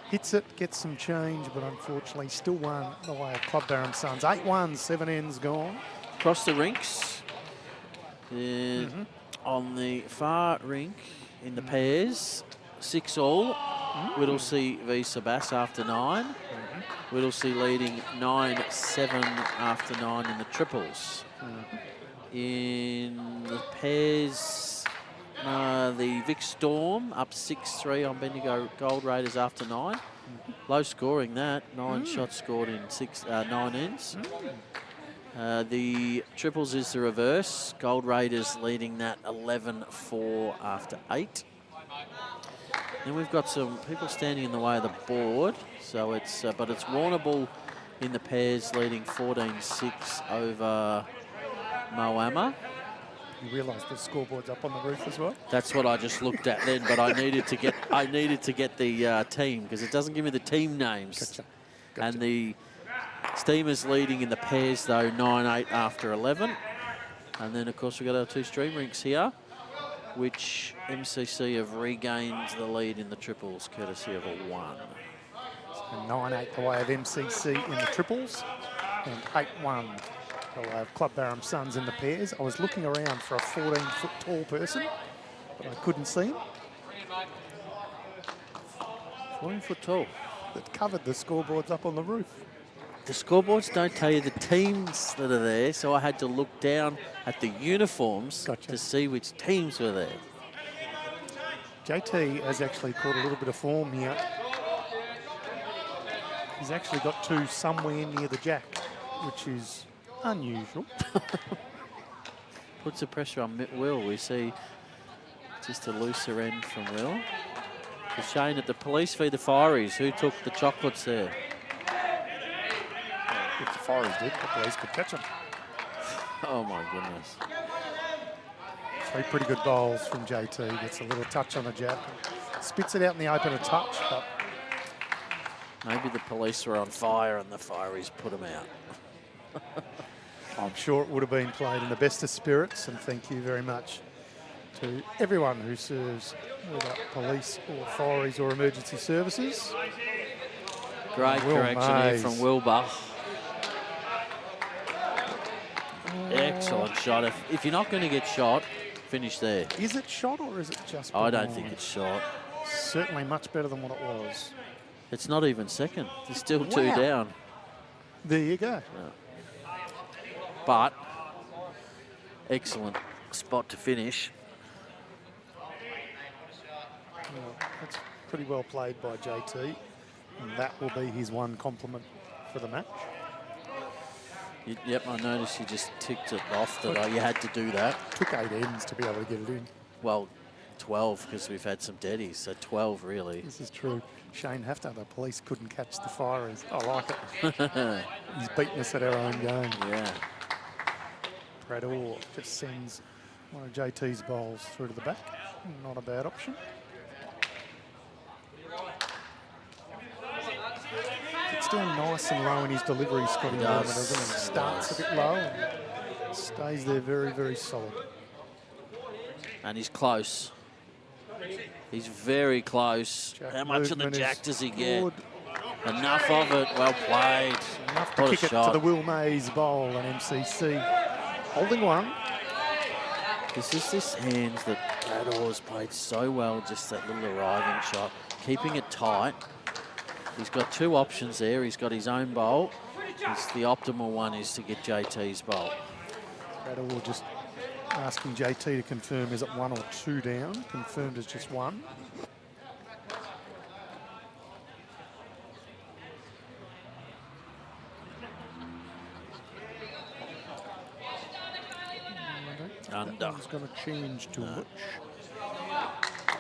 hits it, gets some change, but unfortunately still 1 in the way of Club Barham's Sons. 8-1, 7 ends gone. Across the rinks. On the far rink in the pairs, 6-all. Whittlesea v Sabas after 9. Whittlesea leading 9-7 after 9 in the triples. In the pairs, the Vic Storm up 6-3 on Bendigo Gold Raiders after 9. Low scoring that, 9 shots scored in 9 ends. The triples is the reverse. Gold Raiders leading that 11-4 after 8. Then we've got some people standing in the way of the board. So it's, but it's Warrnambool in the pairs leading 14-6 over Moama. You realise the scoreboard's up on the roof as well? That's what I just looked at then, but I needed to get the team because it doesn't give me the team names. Gotcha. And the Steamers leading in the pairs though 9-8 after 11. And then of course we've got our 2 stream rinks here, which MCC have regained the lead in the triples courtesy of a 1. And 9-8 the way of MCC in the triples, and 8-1 the way of Club Barham Sons in the pairs. I was looking around for a 14-foot tall person, but I couldn't see him. 14-foot tall. That covered the scoreboards up on the roof. The scoreboards don't tell you the teams that are there, so I had to look down at the uniforms Gotcha. to see which teams were there. JT has actually caught a little bit of form here. He's actually got 2 somewhere near the jack, which is unusual. Puts the pressure on Will. We see just a looser end from Will. So Shane at the police feed the Fireys. Who took the chocolates there? If the Forest did, the police could catch him. Oh my goodness. 3 pretty good bowls from JT. Gets a little touch on the jack. Spits it out in the open a touch, but Maybe the police were on fire and the Fireys put them out. I'm sure it would have been played in the best of spirits, and thank you very much to everyone who serves whether police or Fireys or emergency services. Great Will correction here Mays. from Wilbur. Excellent shot. If you're not going to get shot, finish there. Is it shot or is it just I don't behind? think it's shot. Certainly much better than what it was. It's not even second. There's still 2 Wow. down. There you go. But excellent spot to finish. Well, that's pretty well played by JT, and that will be his 1 compliment for the match. Yep, I noticed you just ticked it off that you had to do that. Took 8 ends to be able to get it in. Well, 12 because we've had some deadies, so 12 really. This is true. Shane Hafter, the police couldn't catch the Fireys. I like it. He's beaten us at our own game. Yeah. Brad Orr just sends one of JT's bowls through to the back. Not a bad option. Gets down nice and low in his delivery, Scotty Mortimer, doesn't he? Starts a bit low and stays there very, very solid. And he's close. He's very close. Jack How much of the movement is jack does he get? good. Enough of it. Well played. Enough to What a kick it to shot. the Will Mays bowl and MCC. Holding 1. This is this hands that Brad Orr's played so well, just that little arriving shot. Keeping it tight. He's got two options there. He's got his own bowl. The optimal one is to get JT's bowl. Bradall just asking JT to confirm, is it 1 or 2 down? Confirmed as just 1. Under. That one's going to change to which. A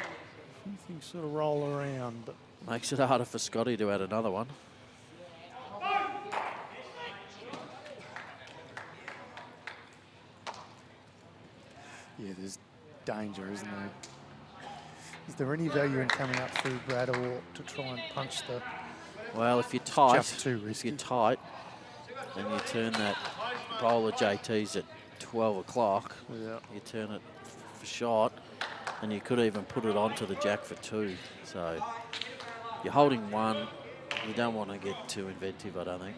few things sort of roll around, but Makes it harder for Scotty to add another one. yeah, there's danger, isn't there? Is there any value in coming up through Bradall to try and punch the... Well, if you're tight, just too risky. if you're tight, and you turn that bowl of JT's at 12 o'clock, Yeah. you turn it for shot, and you could even put it onto the jack for 2. So you're holding 1. You don't want to get too inventive, I don't think.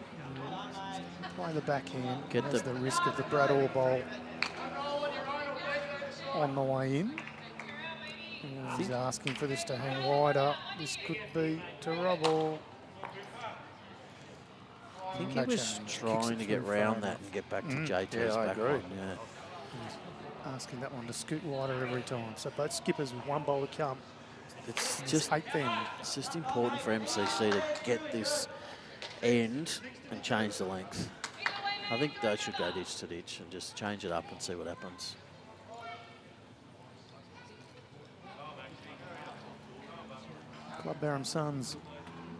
Play the backhand. Get Has the- the risk of the Bradall bowl on the way in. And he's asking for this to hang wide up. This could be terrible. I think No he was change. trying Kicks to it get through round frame that off. and get back to JT's Yeah, I back agree. one. Yeah. Asking that one to scoot wider every time. So both skippers with one bowl to come. It's It's just 8th end. It's just important for MCC to get this end and change the length. I think they should go ditch to ditch and just change it up and see what happens. Club Barham Suns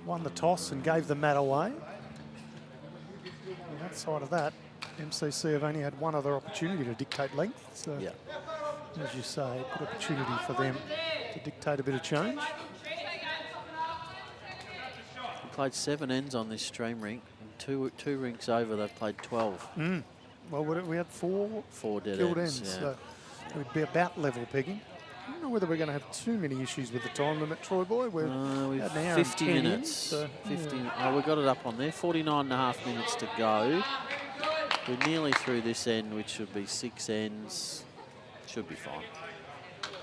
won the toss and gave the mat away. And outside of that, MCC have only had one other opportunity to dictate length. So, Yeah. as you say, good opportunity for them to dictate a bit of change. We played 7 ends on this stream rink, and two rinks over they've played 12. Well, we had 4 4 dead killed ends. ends, Yeah. so it would be about level pegging. I don't know whether we're going to have too many issues with the time limit, Troy Boy. We're We've at an hour 50 and 10 in, minutes. so, 50. yeah. Oh, we've got it up on there. 49.5 minutes to go. We're nearly through this end, which should be 6 ends. Should be fine.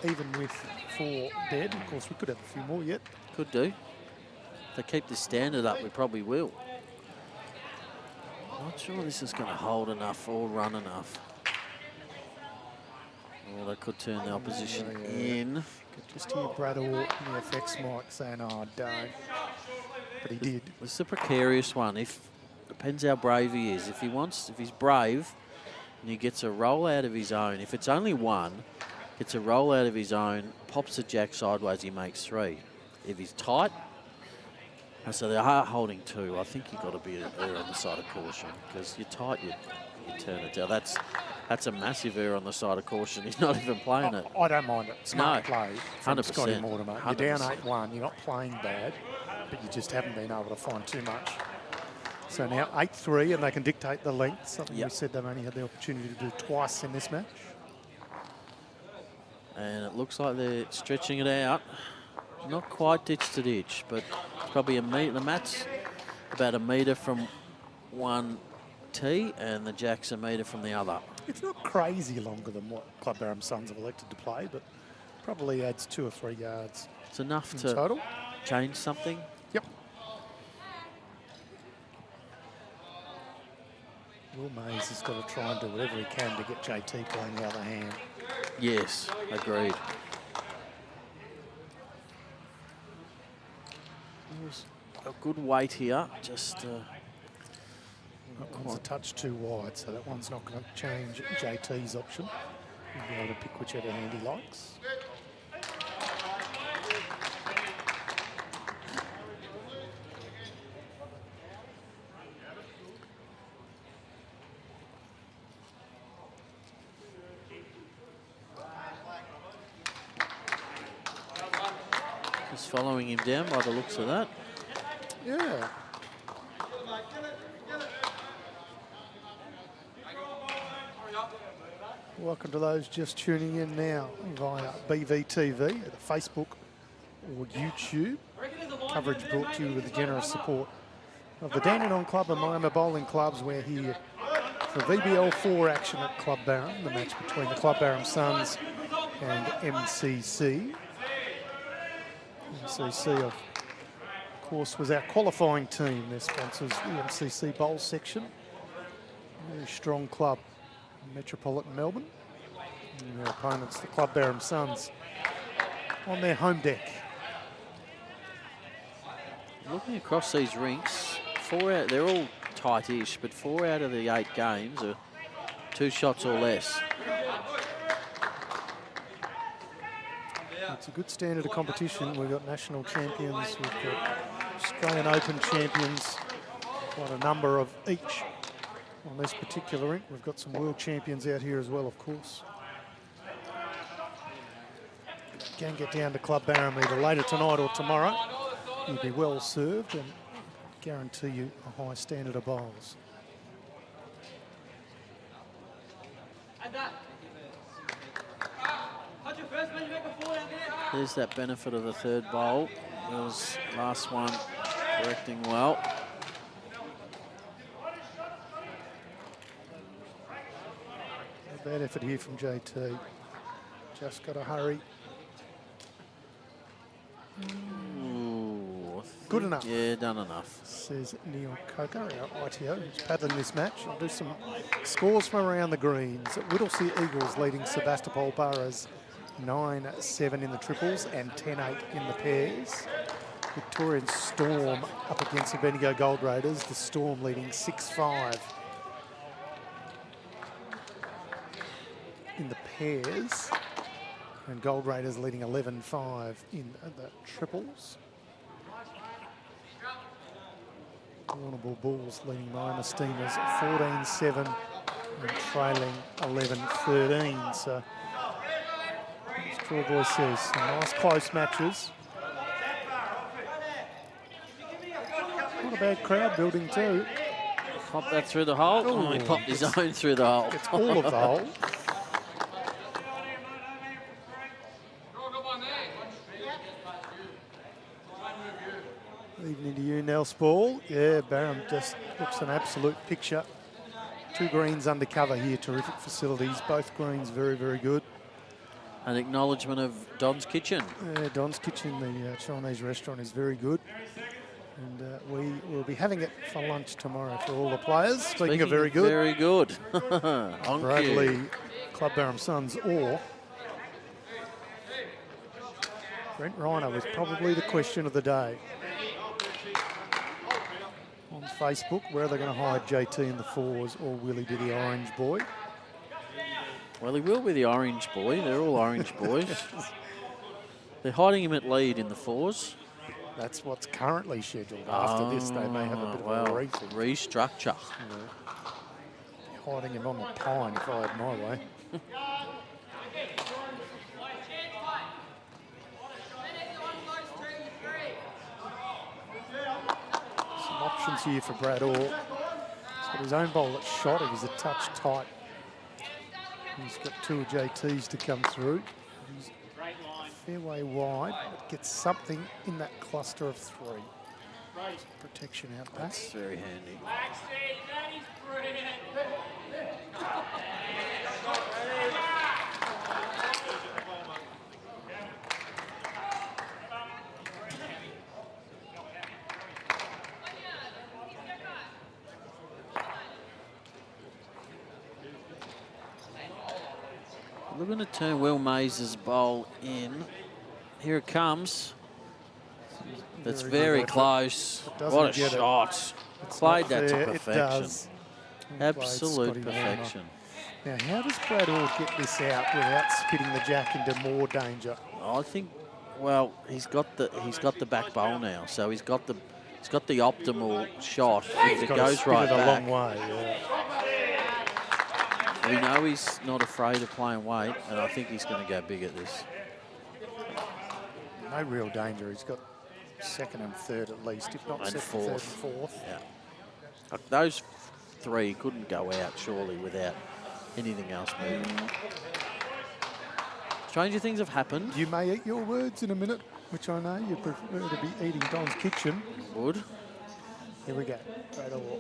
Even with 4 dead, of course, we could have a few more yet. Could do. If they keep the standard up, we probably will. Not sure this is going to hold enough or run enough. Or they could turn the opposition in. Could just hear Bradall in the effects mic saying, "Oh, don't," but he did. This is a precarious one. Depends how brave he is. If he's brave and he gets a roll out of his own, if it's only 1, gets a roll out of his own, pops the jack sideways, he makes 3. If he's tight, and so they are holding 2, I think you've got to be err on the side of caution, because you're tight, you turn it down. That's a massive error on the side of caution. He's not even playing it. I don't mind it. Smart No, play from 100%. Scotty Mortimer. You're down 100%. 8-1. You're not playing bad, but you just haven't been able to find too much. So now 8-3, and they can dictate the length. Something we Yep. said they've only had the opportunity to do twice in this match. And it looks like they're stretching it out. Not quite ditch to ditch, but probably a metre. The mat's about a metre from one tee, and the jack's a metre from the other. It's not crazy longer than what Club Barham Suns have elected to play, but probably adds 2 or 3 yards It's enough in to total. change something. Yep. Will Mays has got to try and do whatever he can to get JT playing the other hand. Yes, agreed. There's a good weight here, just That one's a touch too wide, so that one's not going to change JT's option. He'll be able to pick whichever hand he likes. just following him down by the looks of that. Yeah. Welcome to those just tuning in now via BVTV, the Facebook or YouTube. Coverage brought to you with the generous support of the Dandenong Club and Moama Bowling Clubs. We're here for VBL4 action at Club Barham, the match between the Club Barham Suns and MCC. MCC, of course, was our qualifying team. Their sponsors, the MCC Bowl section. Very strong club, Metropolitan Melbourne. And their opponents, the Club Barham Suns, on their home deck. Looking across these rinks, they're all tight-ish, but 4 out of the 8 games are 2 shots or less. It's a good standard of competition. We've got national champions, we've got Australian Open champions, quite a number of each on this particular rink. We've got some world champions out here as well, of course. If you can get down to Club Barham either later tonight or tomorrow, you'll be well served and guarantee you a high standard of bowls. There's that benefit of the 3rd bowl. There was last one correcting well. A bad effort here from JT. Just got to hurry. Ooh, Good enough. Yeah, done enough. Says Neil Coker, our ITO, who's paddling this match. I'll do some scores from around the greens. Whittlesea Eagles leading Sebastopol Boroughs 9-7 in the triples and 10-8 in the pairs. Victorian Storm up against the Bendigo Gold Raiders. The Storm leading 6-5 in the pairs. And Gold Raiders leading 11-5 in the triples. Warrnambool Bulls leading Moama Steamers 14-7 and trailing 11-13. So, as Troy Boy says, some nice close matches. Not a bad crowd building too. Pop that through the hole. Oh, he popped his own through the hole. It's all of the hole. Evening to you, Nels Ball. Yeah, Barham just looks an absolute picture. 2 greens undercover here, terrific facilities. Both greens very, very good. An acknowledgement of Don's Kitchen. Yeah, Don's Kitchen, the Chinese restaurant, is very good. And we will be having it for lunch tomorrow for all the players. Speaking of very good. Very good. Bradley, Club Barham Suns, or Brent Reiner was probably the question of the day. On Facebook, where are they going to hide JT in the 4s, or will he be the orange boy? Well, he will be the orange boy. They're all orange boys. They're hiding him at lead in the 4s. That's what's currently scheduled. After this, they may have a bit of a rethink. Restructure. Yeah. Hiding him on the pine if I had my way. Some options here for Brad Orr. He's got his own bowl at shot. He's a touch tight. He's got 2 JTs to come through. He's fairway wide, but gets something in that cluster of 3. Protection out back. That's very handy. We're going to turn Will Mays' bowl in. Here it comes. That's very close. What a shot. Played that to perfection. Absolute perfection. Now, how does Brad Orr get this out without spitting the jack into more danger? I think, well, he's got the back bowl now, so he's got the optimal shot. If it goes right back, a long way. Yeah. We know he's not afraid of playing weight, and I think he's going to go big at this. No real danger. He's got 2nd and 3rd at least, if not 2nd, 3rd and 4th. Yeah. Those 3 couldn't go out, surely, without anything else moving. Stranger things have happened. You may eat your words in a minute, which I know you prefer to be eating Don's Kitchen. Would. Here we go. Brad Orr.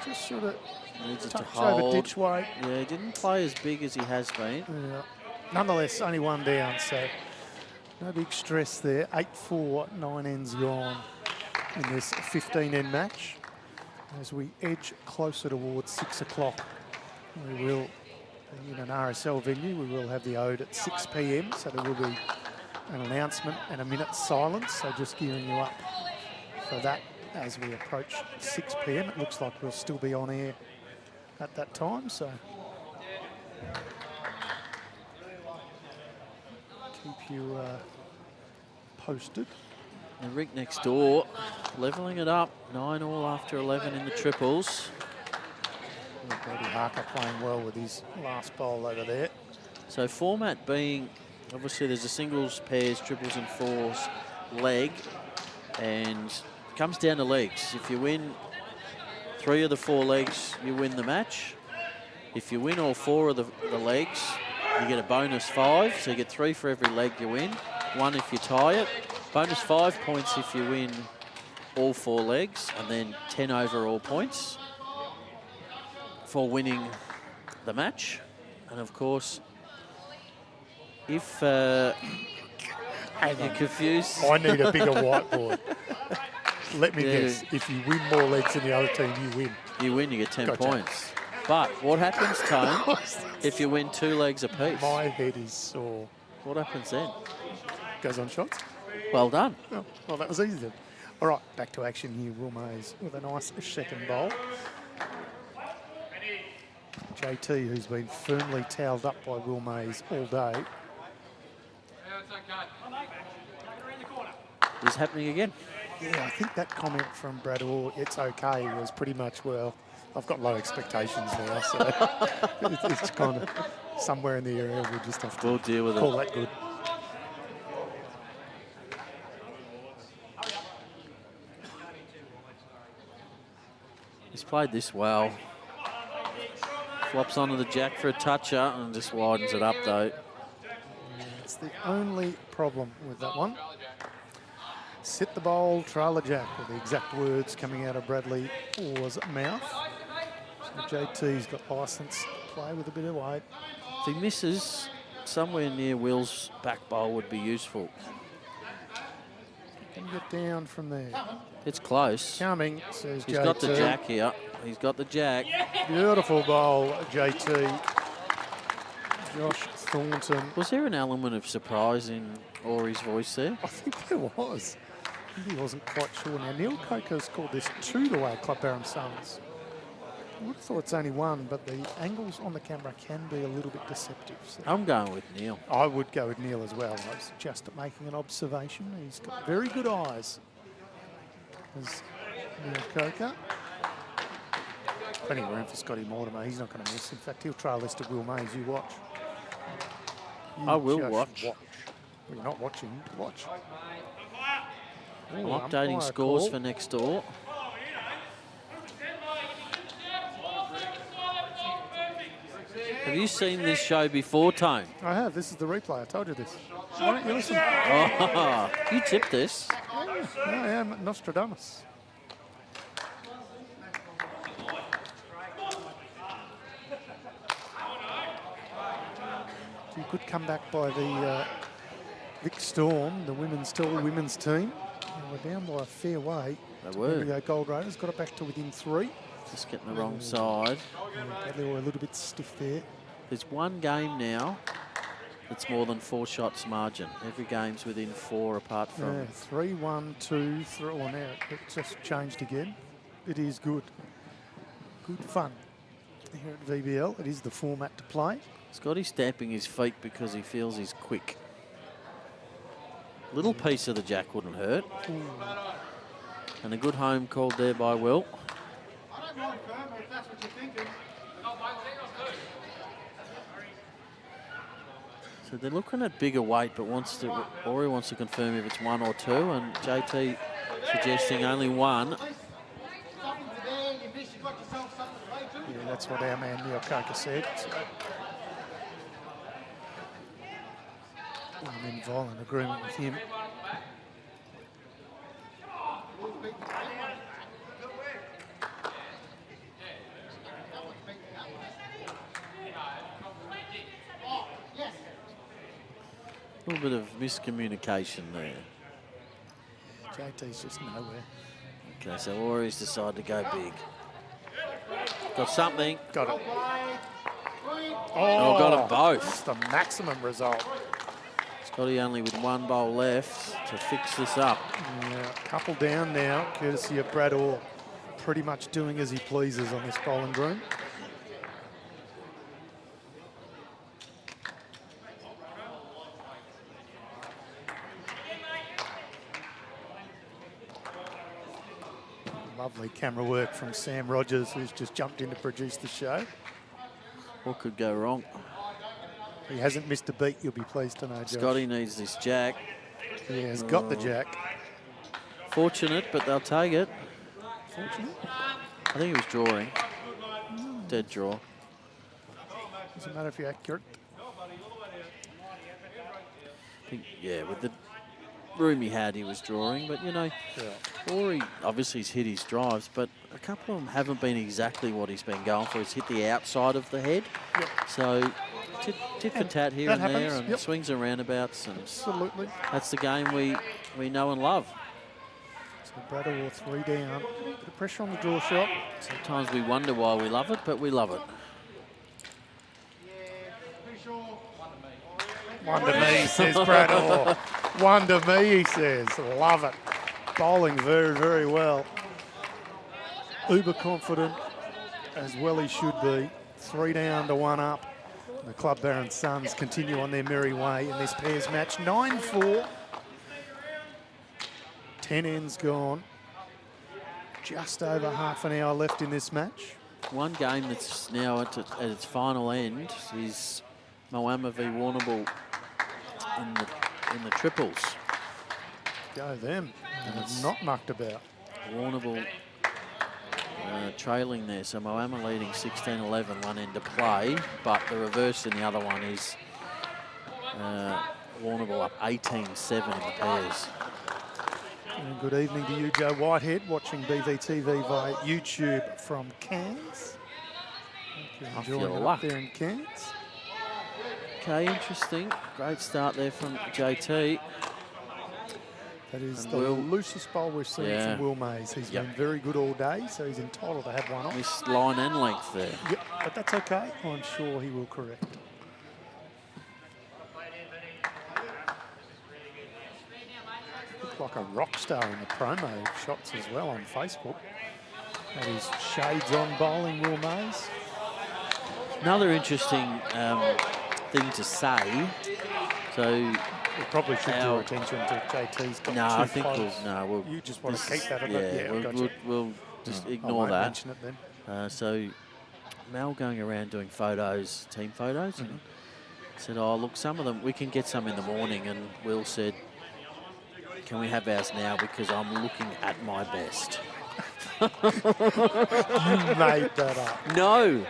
Just sort of needs it to touch hold. over ditch weight. Yeah, he didn't play as big as he has been. Yeah. Nonetheless, only 1 down, so No big stress there. 8-4, 9 ends gone in this 15-end match. As we edge closer towards 6 o'clock, we will, in an RSL venue, we will have the ode at 6 p.m. So there will be an announcement and a minute's silence. So just gearing you up for that as we approach 6 p.m. It looks like we'll still be on air at that time. So keep you posted. And Rick next door, levelling it up. 9 all after 11 in the triples. Brody Harker playing well with his last bowl over there. So format being, obviously there's a singles, pairs, triples and fours leg, and it comes down to legs. If you win 3 of the 4 legs, you win the match. If you win all 4 of the legs, you get a bonus 5, so you get 3 for every leg you win. 1 if you tie it. Bonus 5 points if you win all 4 legs, and then 10 overall points for winning the match. And of course, if you're confused... I need a bigger whiteboard. Let me guess, if you win more legs than the other team, you win. You win, you get 10 Gotcha. points. But what happens, Tone, if you win 2 legs apiece? My head is sore. What happens then? Goes on shots. Well done. Oh, well, that was easy then. All right, back to action here. Will Mays with a nice second bowl. JT, who's been firmly towelled up by Will Mays all day. Is happening again. Yeah, I think that comment from Brad Orr, it's okay, was pretty much, well, I've got low expectations now, so it's kind of somewhere in the area. We'll just have to We'll deal with call it. that good. He's played this well. Flops onto the jack for a toucher and just widens it up though. It's the only problem with that one. Sit the bowl, trail the jack, were the exact words coming out of Bradley Orr's mouth. So JT's got licence to play with a bit of weight. If he misses, somewhere near Will's back bowl would be useful. Can get down from there. It's close. Coming, says He's JT. got the jack here. He's got the jack. Beautiful bowl, JT. Josh Thornton. Was there an element of surprise in Ori's voice there? I think there was. I think he wasn't quite sure. Now, Neil Coker's called this 2 the way Club Barham Suns. I would have thought it's only 1, but the angles on the camera can be a little bit deceptive. So I'm going with Neil. I would go with Neil as well. I was just making an observation. He's got very good eyes. As Neil Coker. Plenty of room for Scotty Mortimer. He's not going to miss. In fact, he'll trail this to Will Mays. You watch. I will just watch. Well, you're not watching. Watch. I'm Ooh, updating umpire scores call. for next door. Have you seen this show before, Tone? I have. This is the replay. I told you this. Why don't you listen? Oh, you tipped this. Yeah, I am Nostradamus. You could come back by the Vic Storm, the women's team. We're down by a fair way. They were. The Gold Raiders got it back to within 3. Just getting the wrong side. Bradley were a little bit stiff there. There's one game now that's more than 4 shots margin. Every game's within 4 apart from... Yeah, 3, 1, 2, 3. Oh, now it just changed again. It is good. Good fun here at VBL. It is the format to play. Scotty stamping his feet because he feels he's quick. Little piece of the jack wouldn't hurt. Ooh. And a good home called there by Will. I don't mind firm if that's what you're thinking. So they're looking at bigger weight, but Ori wants to confirm if it's 1 or 2, and JT suggesting only 1. Something today, you miss, you got yourself something to play to. Yeah, that's what our man Neil Coker said. So I'm in violent agreement with him. A little bit of miscommunication there. JT's just nowhere. Okay, so Warriors decide to go big. Got something. Got it. Oh, got them both. That's the maximum result. Scotty only with one bowl left to fix this up. Yeah, couple down now, courtesy of Brad Orr. Pretty much doing as he pleases on this bowling green. Lovely camera work from Sam Rogers, who's just jumped in to produce the show. What could go wrong? He hasn't missed a beat, you'll be pleased to know, Josh. Scotty needs this jack. He has got the jack. Fortunate, but they'll take it. Fortunate. I think he was drawing. Dead draw. Doesn't matter if you're accurate. I think, yeah, with the room he had, he was drawing. But, you know, Rory obviously he's hit his drives, but a couple of them haven't been exactly what he's been going for. He's hit the outside of the head. Yep. So, tit for tat here and there, and yep. swings and roundabouts. And absolutely. That's the game we know and love. So Brad Orr 3 down. Bit of pressure on the draw shot. Sometimes we wonder why we love it, but we love it. One to me, says Brad Orr. One to me, he says. Love it. Bowling very, very well. Uber confident, as well he should be. 3 down to 1 up. The Club Barham Suns continue on their merry way in this pairs match. 9-4. 10 ends gone. Just over half an hour left in this match. One game that's now at its final end is Moama v Warrnambool in the triples. Go them. Not mucked about. Warrnambool trailing there, so Moama leading 16-11, one end to play, but the reverse in the other one is Warrnambool up 18-7 in the pairs. And good evening to you, Joe Whitehead, watching BVTV via YouTube from Cairns. Off Enjoying your it luck. up there in Cairns. Okay, interesting. Great start there from JT. That is And the Will- loosest bowl we've seen Yeah. from Will Mays. He's Yep. been very good all day, so he's entitled to have one off. Missed line and length there. Yep, but that's okay. I'm sure he will correct. Looked like a rock star in the promo shots as well on Facebook. That is shades on bowling, Will Mays. Another interesting thing to say. So We probably should draw Our- attention to JT's got no, two I think close. we'll You just want to this- keep that on yeah, the... Yeah, we'll, gotcha. we'll just I ignore won't that. mention it then. So Mel going around doing photos, team photos, and said, "Oh, look, some of them we can get some in the morning." And Will said, "Can we have ours now? Because I'm looking at my best." You made that up. No.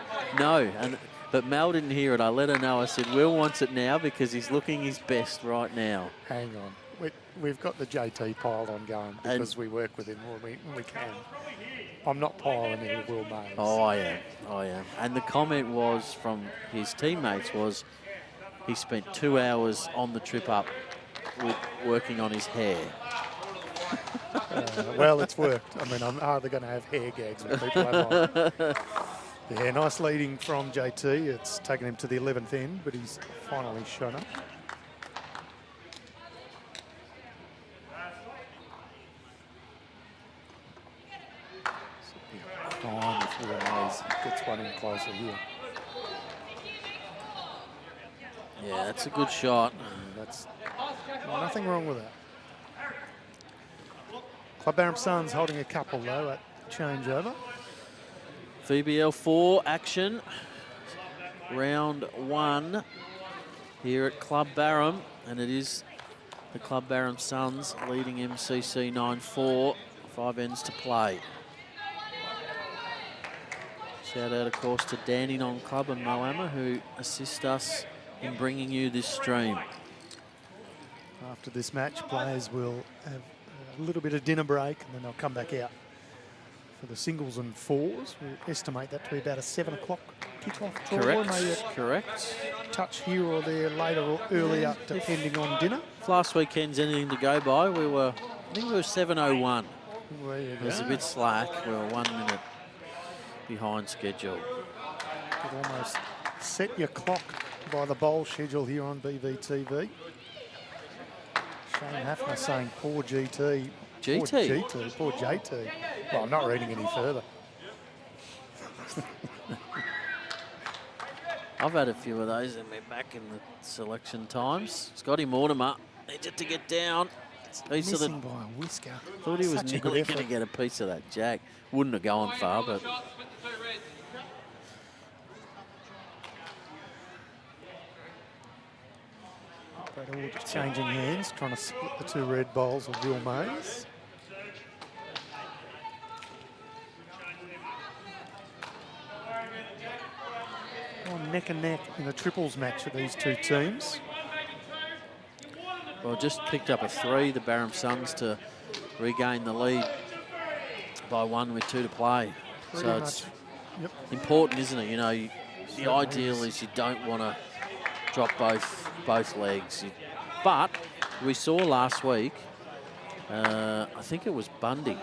But Mel didn't hear it. I let her know. I said, Will wants it now because he's looking his best right now. Hang on. We've got the JT pile on going because we work with him when we can. I'm not piling in with Will Mays. Oh, I am. And the comment was from his teammates was he spent 2 hours on the trip up working on his hair. Well, it's worked. I mean, I'm either going to have hair gags with people I like. Yeah, nice leading from JT. It's taken him to the 11th end, but he's finally shown up. Fine if Will Mays gets one in closer here. Yeah, that's a good shot. That's nothing wrong with that. Club Barham Suns holding a couple though at changeover. VBL4 action. Round 1 here at Club Barham. And it is the Club Barham Suns leading MCC 9-4. 5 ends to play. Shout out, of course, to Dandenong Club and Moama who assist us in bringing you this stream. After this match, players will have a little bit of dinner break and then they'll come back out for the singles and fours. We estimate that to be about a 7 o'clock kickoff. Correct. Maybe Correct. a touch here or there, later or earlier, depending on dinner. If last weekend's anything to go by, I think we were 7:01. There you It was a go. bit slack. We were 1 minute behind schedule. Could almost set your clock by the bowl schedule here on BVTV. Shane Hafner saying poor GT. GT? Poor GT, poor JT. Well, I'm not reading any further. I've had a few of those in me back in the selection times. Scotty Mortimer needed to get down. Piece of the, Missing by a whisker. thought he was Such a good nearly going effort. to get a piece of that jack. Wouldn't have gone far, but Brad Orr just changing hands, trying to split the two red bowls of Will Mays. Neck and neck in a triples match of these two teams. well, just picked up a 3, the Barham Suns, to regain the lead by 1 with 2 to play. Pretty So much. it's Yep. important, isn't it? You know, the Certainly ideal is. is you don't want to drop both legs. But we saw last week, I think it was Bundy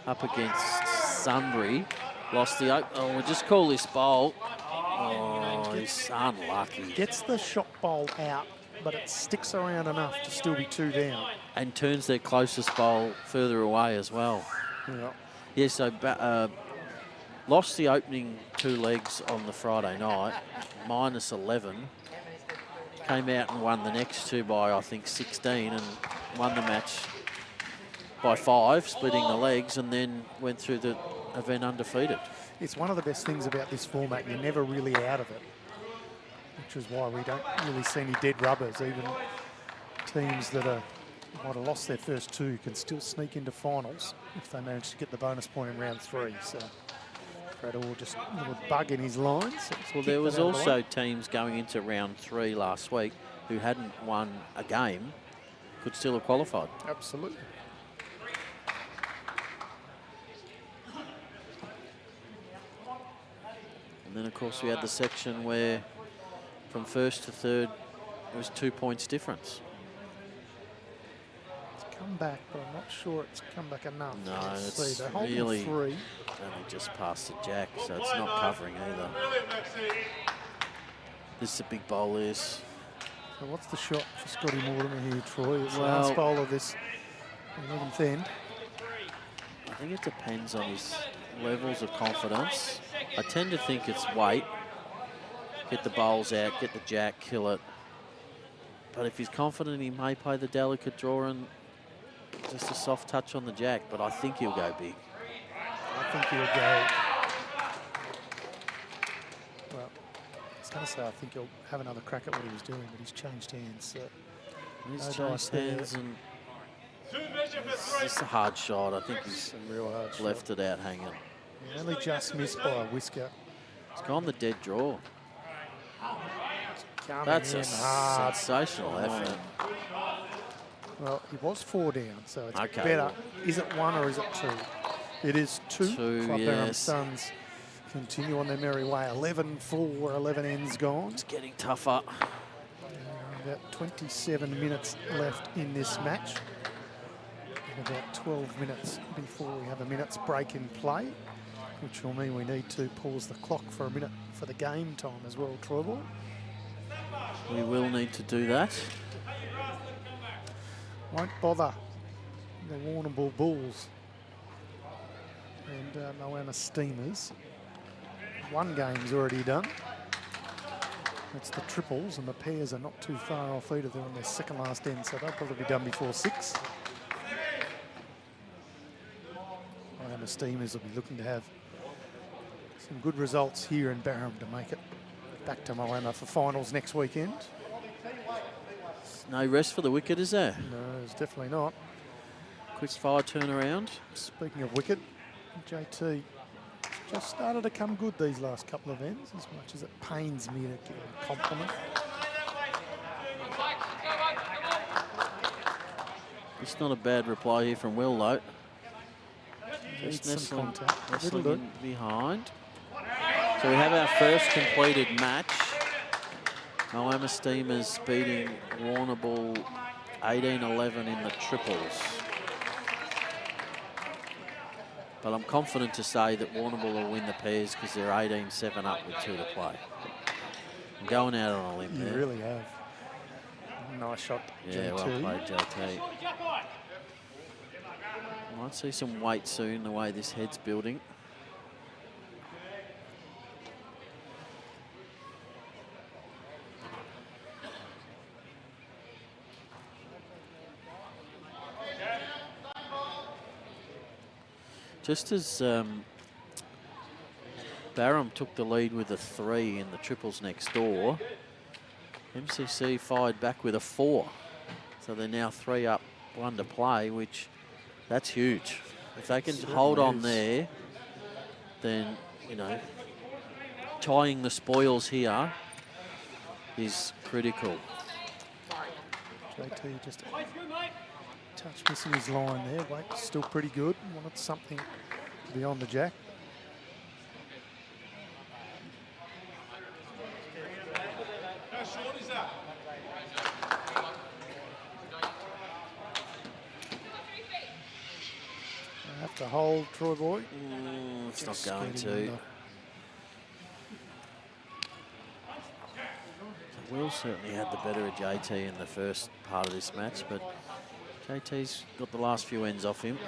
up against Sunbury, lost the open. Oh, we'll just call this bowl. Oh, he's unlucky. Gets the shot bowl out, but it sticks around enough to still be 2 down. And turns their closest bowl further away as well. Yeah. Yeah, so lost the opening 2 legs on the Friday night, minus 11. Came out and won the next 2 by, I think, 16, and won the match by 5, splitting the legs, and then went through the event undefeated. It's one of the best things about this format. You're never really out of it, which is why we don't really see any dead rubbers. Even teams that might have lost their first 2 can still sneak into finals if they manage to get the bonus point in round 3. So Brad Orr just a little bug in his lines. So Well, there was also teams going into round 3 last week who hadn't won a game, could still have qualified. Absolutely. And then, of course, we had the section where from first to third, it was 2 points difference. It's come back, but I'm not sure it's come back enough. No, Let's it's see. They're holding really 3. only just past the jack, so it's not covering either. This is a big bowl, is. So what's the shot for Scotty Mortimer here, Troy? It's the Well- last bowl of this 11th end. I think it depends on his levels of confidence. I tend to think it's weight. Get the bowls out, get the jack, kill it. But if he's confident, he may play the delicate draw and just a soft touch on the jack, but I think he'll go big. I think he'll go. Well, I was going to say I think he'll have another crack at what he was doing, but he's changed hands. So He's no dice changed there. hands, and it's just a hard shot. I think he's Some real hard shot. left it out hanging. He only just missed by a whisker. He's gone the dead draw. Coming That's a in hard. sensational effort. Well, he was 4 down, so it's Okay. better. Is it 1 or is it 2? It is 2. 2, Club Barham yes. Suns continue on their merry way. 11-4, 11 ends gone. It's getting tougher. About 27 minutes left in this match. And about 12 minutes before we have a minute's break in play, which will mean we need to pause the clock for a minute for the game time as well, Troy. We will need to do that. Won't bother the Warrnambool Bulls and Moama Steamers. 1 game's already done. That's the triples, and the pairs are not too far off either. They're on their second last end, so they'll probably be done before 6. Moama Steamers will be looking to have some good results here in Barham to make it back to Moama for finals next weekend. No rest for the wicket, is there? No, it's definitely not. Quick fire turnaround. Speaking of wicket, JT just started to come good these last couple of ends, as much as it pains me to give him a compliment. It's not a bad reply here from Will, though. Needs Just some nestling, contact. nestling It'll do. in behind. So we have our first completed match. Moama Steamers beating Warrnambool 18-11 in the triples. But I'm confident to say that Warrnambool will win the pairs because they're 18-7 up with 2 to play. I'm going out on a limb You there. really have. Nice shot, Yeah, JT. well played, JT. Might see some weight soon, the way this head's building. Just as Barham took the lead with a 3 in the triples next door, MCC fired back with a 4. So they're now 3 up, 1 to play, which that's huge. If they can hold on there, then, you know, tying the spoils here is critical. JT just a touch missing his line there. Weight still pretty good. Wanted something beyond the jack. How short is that? Have to hold, Troy Boy. It's Just not going getting to. under. Will certainly had the better of JT in the first part of this match, but JT's got the last few ends off him.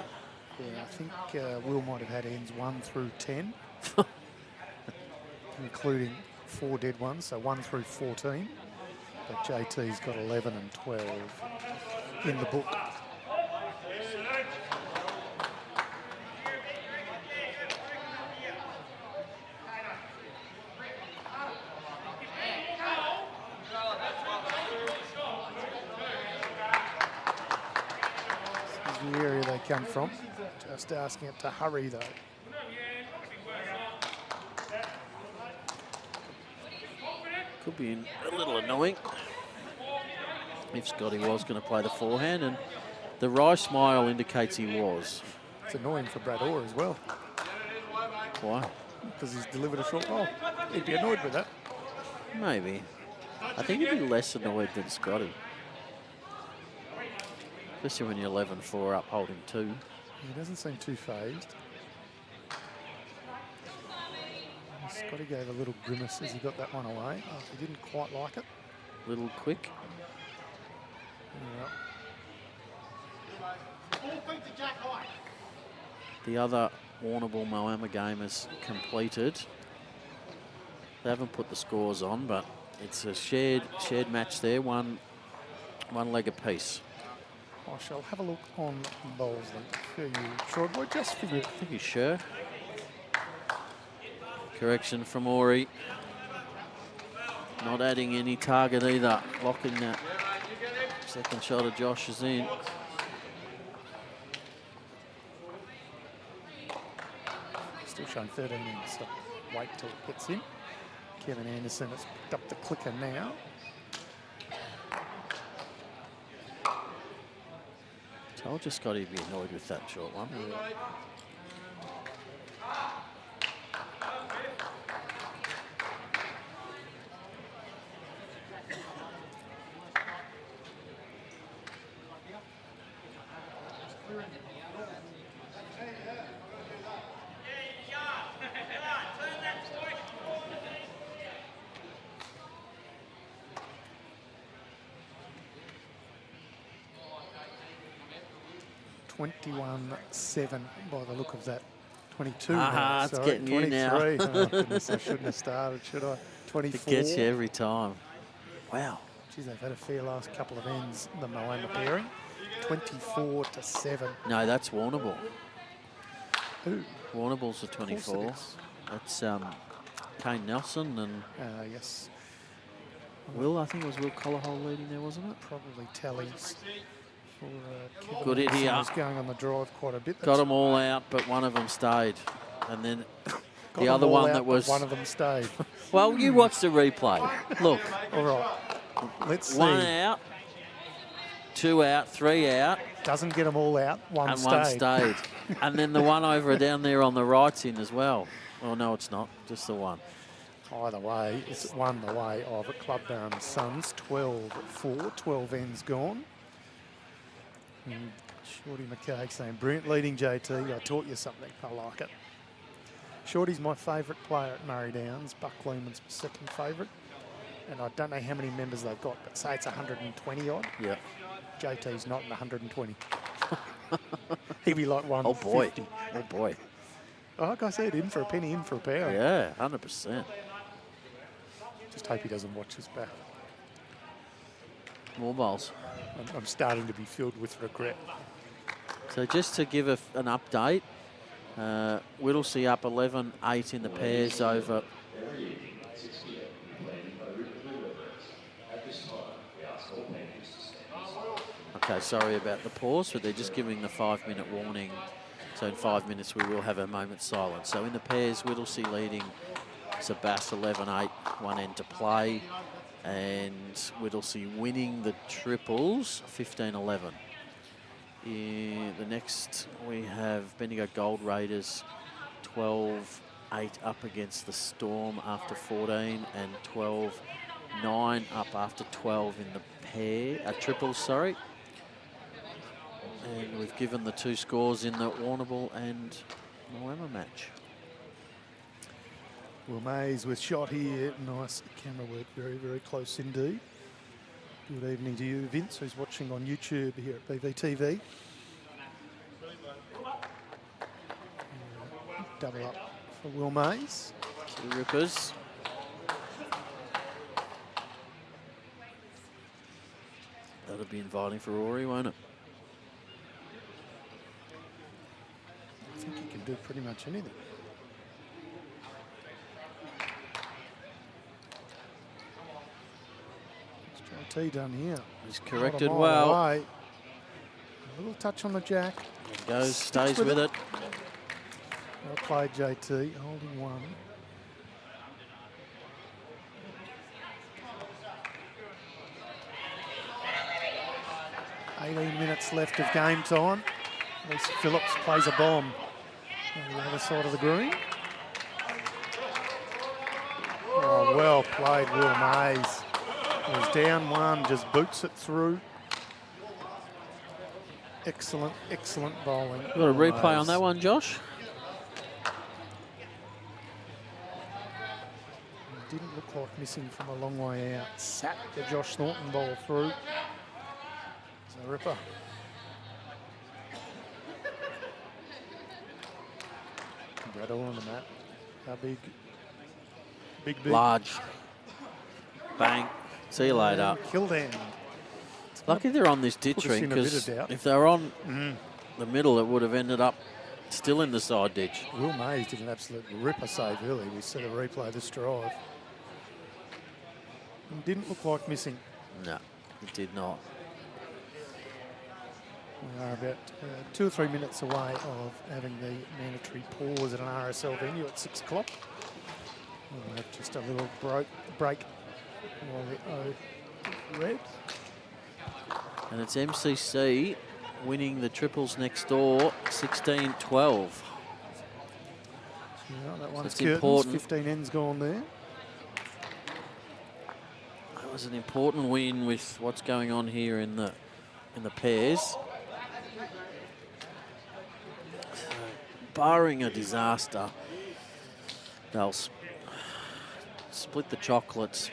Yeah, I think Will might have had ends 1 through 10, including 4 dead ones, so 1 through 14. But JT's got 11 and 12 in the book. This is the area they come from. Just asking it to hurry though. Could be a little annoying if Scotty was going to play the forehand, and the wry smile indicates he was. It's annoying for Brad Orr as well, Why? because he's delivered a short roll. He'd be annoyed with that. Maybe. I think he'd be less annoyed than Scotty. Especially when you're 11-4 up holding 2. He doesn't seem too phased. Scotty gave a little grimace as he got that one away. Oh, he didn't quite like it. Little quick. Yeah. 4 feet to jack high. The other Warrnambool Moama game is completed. They haven't put the scores on, but it's a shared match there, one leg apiece. I shall have a look on bowls for you, Troy Boy, just for you. Thank you, sure. Correction from Ori. Not adding any target either. Locking that second shot of Josh is in. Still showing 13 in, so wait till it gets in. Kevin Anderson has picked up the clicker now. Told you Scotty'd be annoyed with that short one. (21-7) by the look of that. 22. Ah, it's sorry, getting you 23. now. Oh, goodness, I shouldn't have started, should I? 24. It gets you every time. Wow. Geez, they've had a fair last couple of ends, the Moama pairing. 24-7. No, that's Warrnambool. Ooh, Warrnambool's a of course it 24. is. That's Kane Nelson and Yes, Will, I think it was Will Collahole leading there, wasn't it? probably tallies for Kevin Good hit Anderson, here. who's going on the drive quite a bit. Got them all out, but one of them stayed. And then Got the them other all one out, that but was... one of them stayed. Well, you watched the replay. Look, All right, let's see. 1 out, 2 out, 3 out. Doesn't get them all out. One stayed. And then the one over down there on the right's in as well. Oh, no, it's not. Just the one. Either way, it's won the way of Club Barham Suns. 12-4. 12 ends gone. And Shorty McKay saying, brilliant leading, JT. I taught you something. I like it. Shorty's my favourite player at Murray Downs. Buck Lehman's my second favourite. And I don't know how many members they've got, but say it's 120 odd. Yeah. JT's not in 120. He'd be like 150. Oh, boy. Oh, boy. Like I said, in for a penny, in for a pound. Yeah, 100%. Just hope he doesn't watch us back. More bowls. I'm starting to be filled with regret. So just to give an update, Whittlesea up 11-8 in the pairs over. Okay, sorry about the pause, but they're just giving the 5-minute warning. So in 5 minutes, we will have a moment's silence. So in the pairs, Whittlesea leading Sabas 11-8, one end to play. And Whittlesea winning the triples 15-11. In the next, we have Bendigo Gold Raiders 12-8 up against the Storm after 14 and 12-9 up after 12 in the triples, sorry. And we've given the two scores in the Warrnambool and Moama match. Will Mays with shot here. Nice camera work, very, very close indeed. Good evening to you, Vince, who's watching on YouTube here at BVTV. Double up for Will Mays. Two rippers. That'll be inviting for Rory, won't it? I think he can do pretty much anything. What's JT done here? He's corrected Not a mile well. away. A little touch on the jack. Goes, stays with it. Well played, JT, holding one. Minutes left of game time. Lisa Phillips plays a bomb on the other side of the green. Oh, well played, Will Mays. He was down one, just boots it through. Excellent, excellent bowling. Got a replay on that one, Josh. Didn't look like missing from a long way out. Sat the Josh Thornton ball through. It's a ripper. Right all on the mat. How big? Big. Large. Bang. See you later. Kildan. Lucky they're on this ditch Put us ring, in a bit because of doubt. if they were on the middle, it would have ended up still in the side ditch. Will Mays did an absolute ripper save early. We see the replay of this drive. And didn't look like missing. No, it did not. We are about 2 or 3 minutes away of having the mandatory pause at an RSL venue at 6 o'clock. We'll have just a little break while the O red. And it's MCC winning the triples next door 16-12. Yeah, that one's it's curtains. important. 15 ends gone there. That was an important win with what's going on here in the pairs. Barring a disaster, they'll split the chocolates,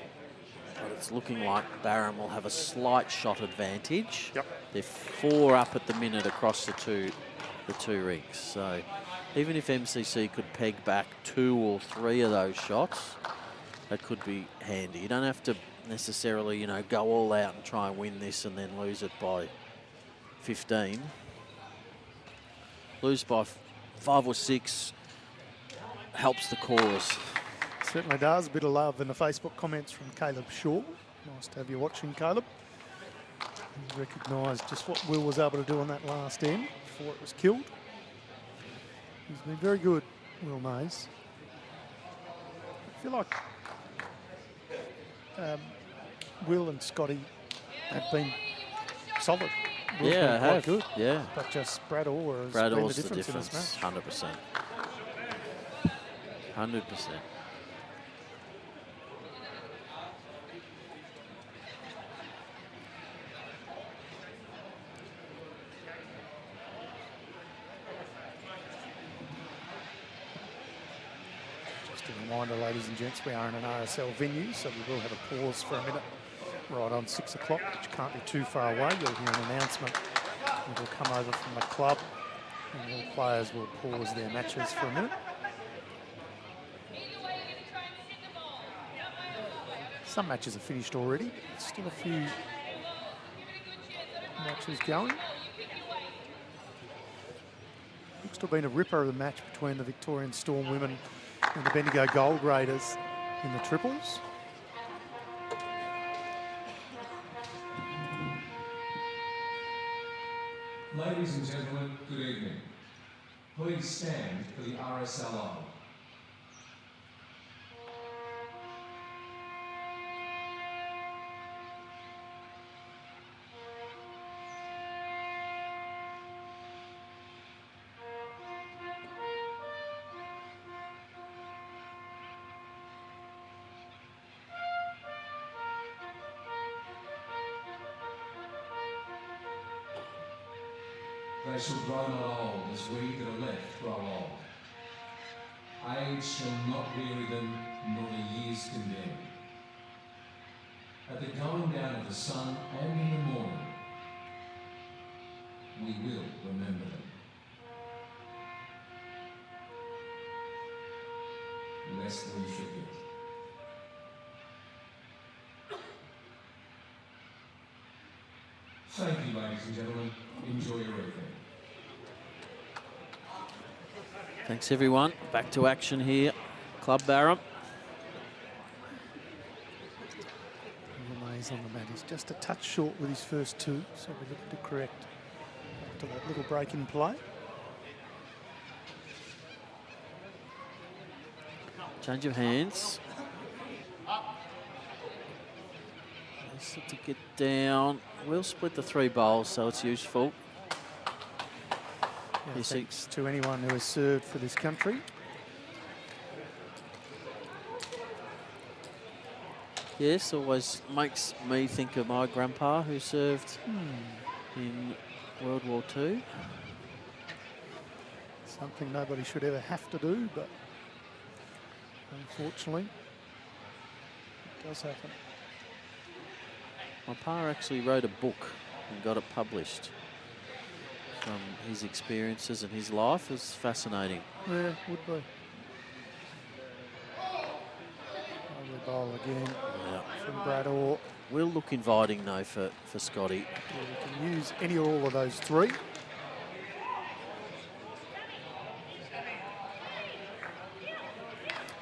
but it's looking like Barham will have a slight shot advantage. Yep. They're 4 up at the minute across the two rings. So even if MCC could peg back 2 or 3 of those shots, that could be handy. You don't have to necessarily, you know, go all out and try and win this and then lose it by 15. Lose by 5 or 6 helps the cause. Certainly does. A bit of love in the Facebook comments from Caleb Shaw. Nice to have you watching, Caleb. He recognised just what Will was able to do on that last end before it was killed. He's been very good, Will Mays. I feel like Will and Scotty have been solid Will's Yeah, been I quite have. good. Yeah. But just Brad Orr has Brad been Orr's the the difference in difference, this match. 100%. 100%. Just a reminder, ladies and gents, we are in an RSL venue, so we will have a pause for a minute right on 6 o'clock, which can't be too far away. You'll hear an announcement that will come over from the club, and all players will pause their matches for a minute. Some matches are finished already. Still a few matches going. Looks to have been a ripper of the match between the Victorian Storm women and the Bendigo Gold Raiders in the triples. Ladies and gentlemen, good evening. Please stand for the RSLO. They shall grow not old as we that are left grow old. Age shall not weary them, nor the years condemn. At the going down of the sun and in the morning, we will remember them. Lest we forget. Thank you, ladies and gentlemen. Enjoy your evening. Thanks, everyone. Back to action here. Club Barham. Mays on the mat. He's just a touch short with his first two, so we're looking to correct after that little break in play. Change of hands. Nice to get down. We'll split the 3 bowls, so it's useful. Yeah, thanks to anyone who has served for this country. Yes, always makes me think of my grandpa who served in World War II. Something nobody should ever have to do, but unfortunately, it does happen. My pa actually wrote a book and got it published from his experiences and his life. It was fascinating. Yeah, would be. Lovely bowl again from Brad Orr. Will look inviting though for Scotty. Yeah, we can use any or all of those 3.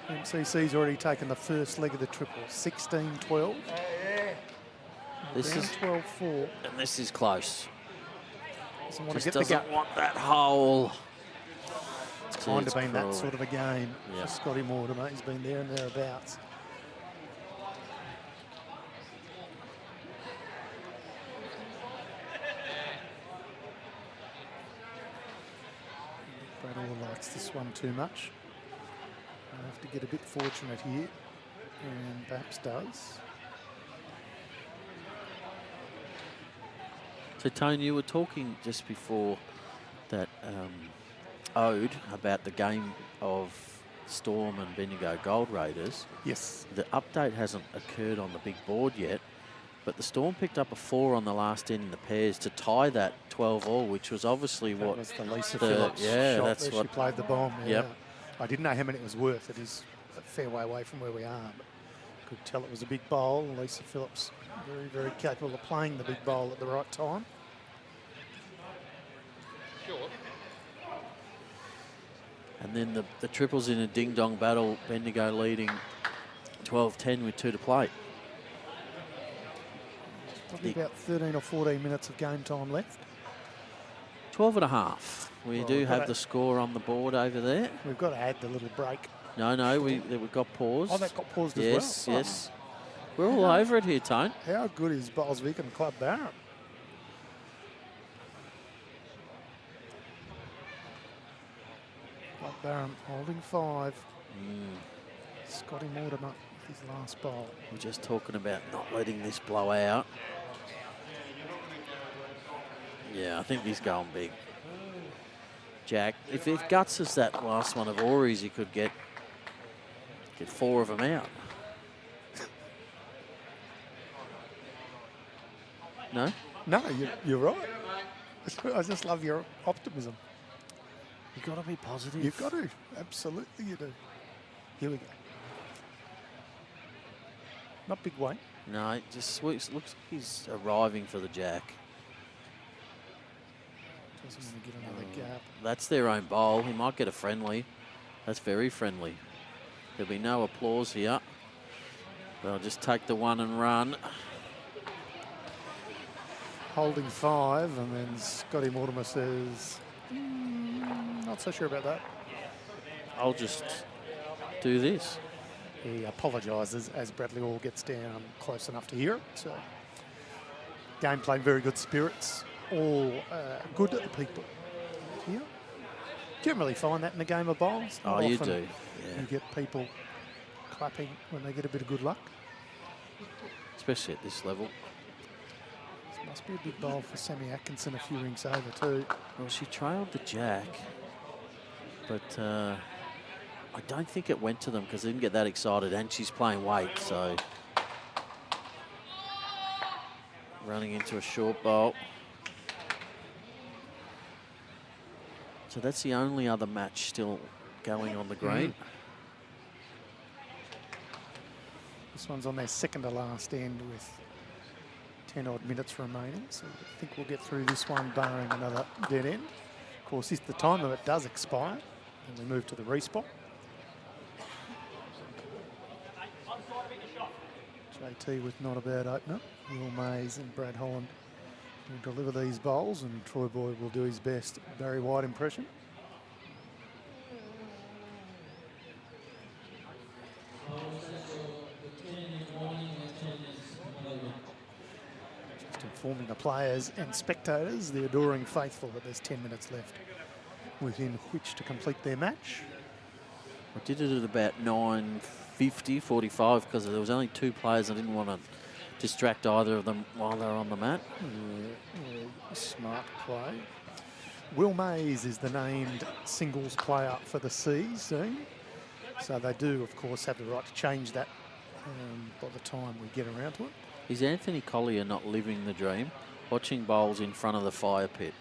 MCC's already taken the first leg of the triple, 16-12. This is 12-4. And this is close. Doesn't want to Just get the doesn't gap. want that hole. It's kind of been that cruel. sort of a game Yeah. for Scotty Mortimer. He's been there and thereabouts. Brad Orr likes this one too much. I'll have to get a bit fortunate here, and perhaps does. So, Tony, you were talking just before that ode about the game of Storm and Bendigo Gold Raiders. Yes. The update hasn't occurred on the big board yet, but the Storm picked up a 4 on the last end in the pairs to tie that 12-all, which was obviously That what was the Lisa Phillips yeah, shot that's there. what She played the bomb. Yeah. Yep. I didn't know how many it was worth. It is a fair way away from where we are, but could tell it was a big bowl. Lisa Phillips, very, very capable of playing the big bowl at the right time. Sure. And then the triples in a ding-dong battle, Bendigo leading 12-10 with 2 to play. Probably about 13 or 14 minutes of game time left. 12.5. We Well, do we've got have the score on the board over there. We've got to add the little break. No, we've got paused. Oh, that got paused yes, as well. Yes, We're all over it here, Tone. How good is Boswick and Club Barham? Barham holding 5. Scotty Mortimer with his last bowl. We're just talking about not letting this blow out. Yeah, I think he's going big. Jack, if Guts is that last one of Ori's, he could get 4 of them out. No? No, you're right. I just love your optimism. You've got to be positive. You've got to. Absolutely you do. Here we go. Not big weight. No, it just looks like he's arriving for the jack. Just going to get another gap. That's their own bowl. He might get a friendly. That's very friendly. There'll be no applause here. They'll just take the one and run. Holding 5, and then Scotty Mortimer says, not so sure about that. I'll just do this. He apologises as Bradley Orr gets down close enough to hear it. So, gameplay, very good spirits. All good people here. Generally find that in the game of bowls. Oh, you do. Yeah. You get people clapping when they get a bit of good luck. Especially at this level. This must be a big bowl for Sammy Atkinson a few rings over too. Well, she trailed the jack, but I don't think it went to them because they didn't get that excited, and she's playing weight, so running into a short bowl. So that's the only other match still going on the green. This one's on their second to last end with 10 odd minutes remaining. So I think we'll get through this one barring another dead end. Of course, if the time limit does expire, then we move to the respot. JT with not a bad opener. Will Mays and Brad Holland will deliver these bowls, and Troy Boyd will do his best Barry White impression. Just informing the players and spectators, the adoring faithful, that there's 10 minutes left within which to complete their match. I did it at about 9:50, 45, because there was only 2 players. I didn't want to distract either of them while they're on the mat. Yeah, smart play. Will Mays is the named singles player for the C's team. So they do, of course, have the right to change that by the time we get around to it. Is Anthony Collier not living the dream? Watching bowls in front of the fire pit.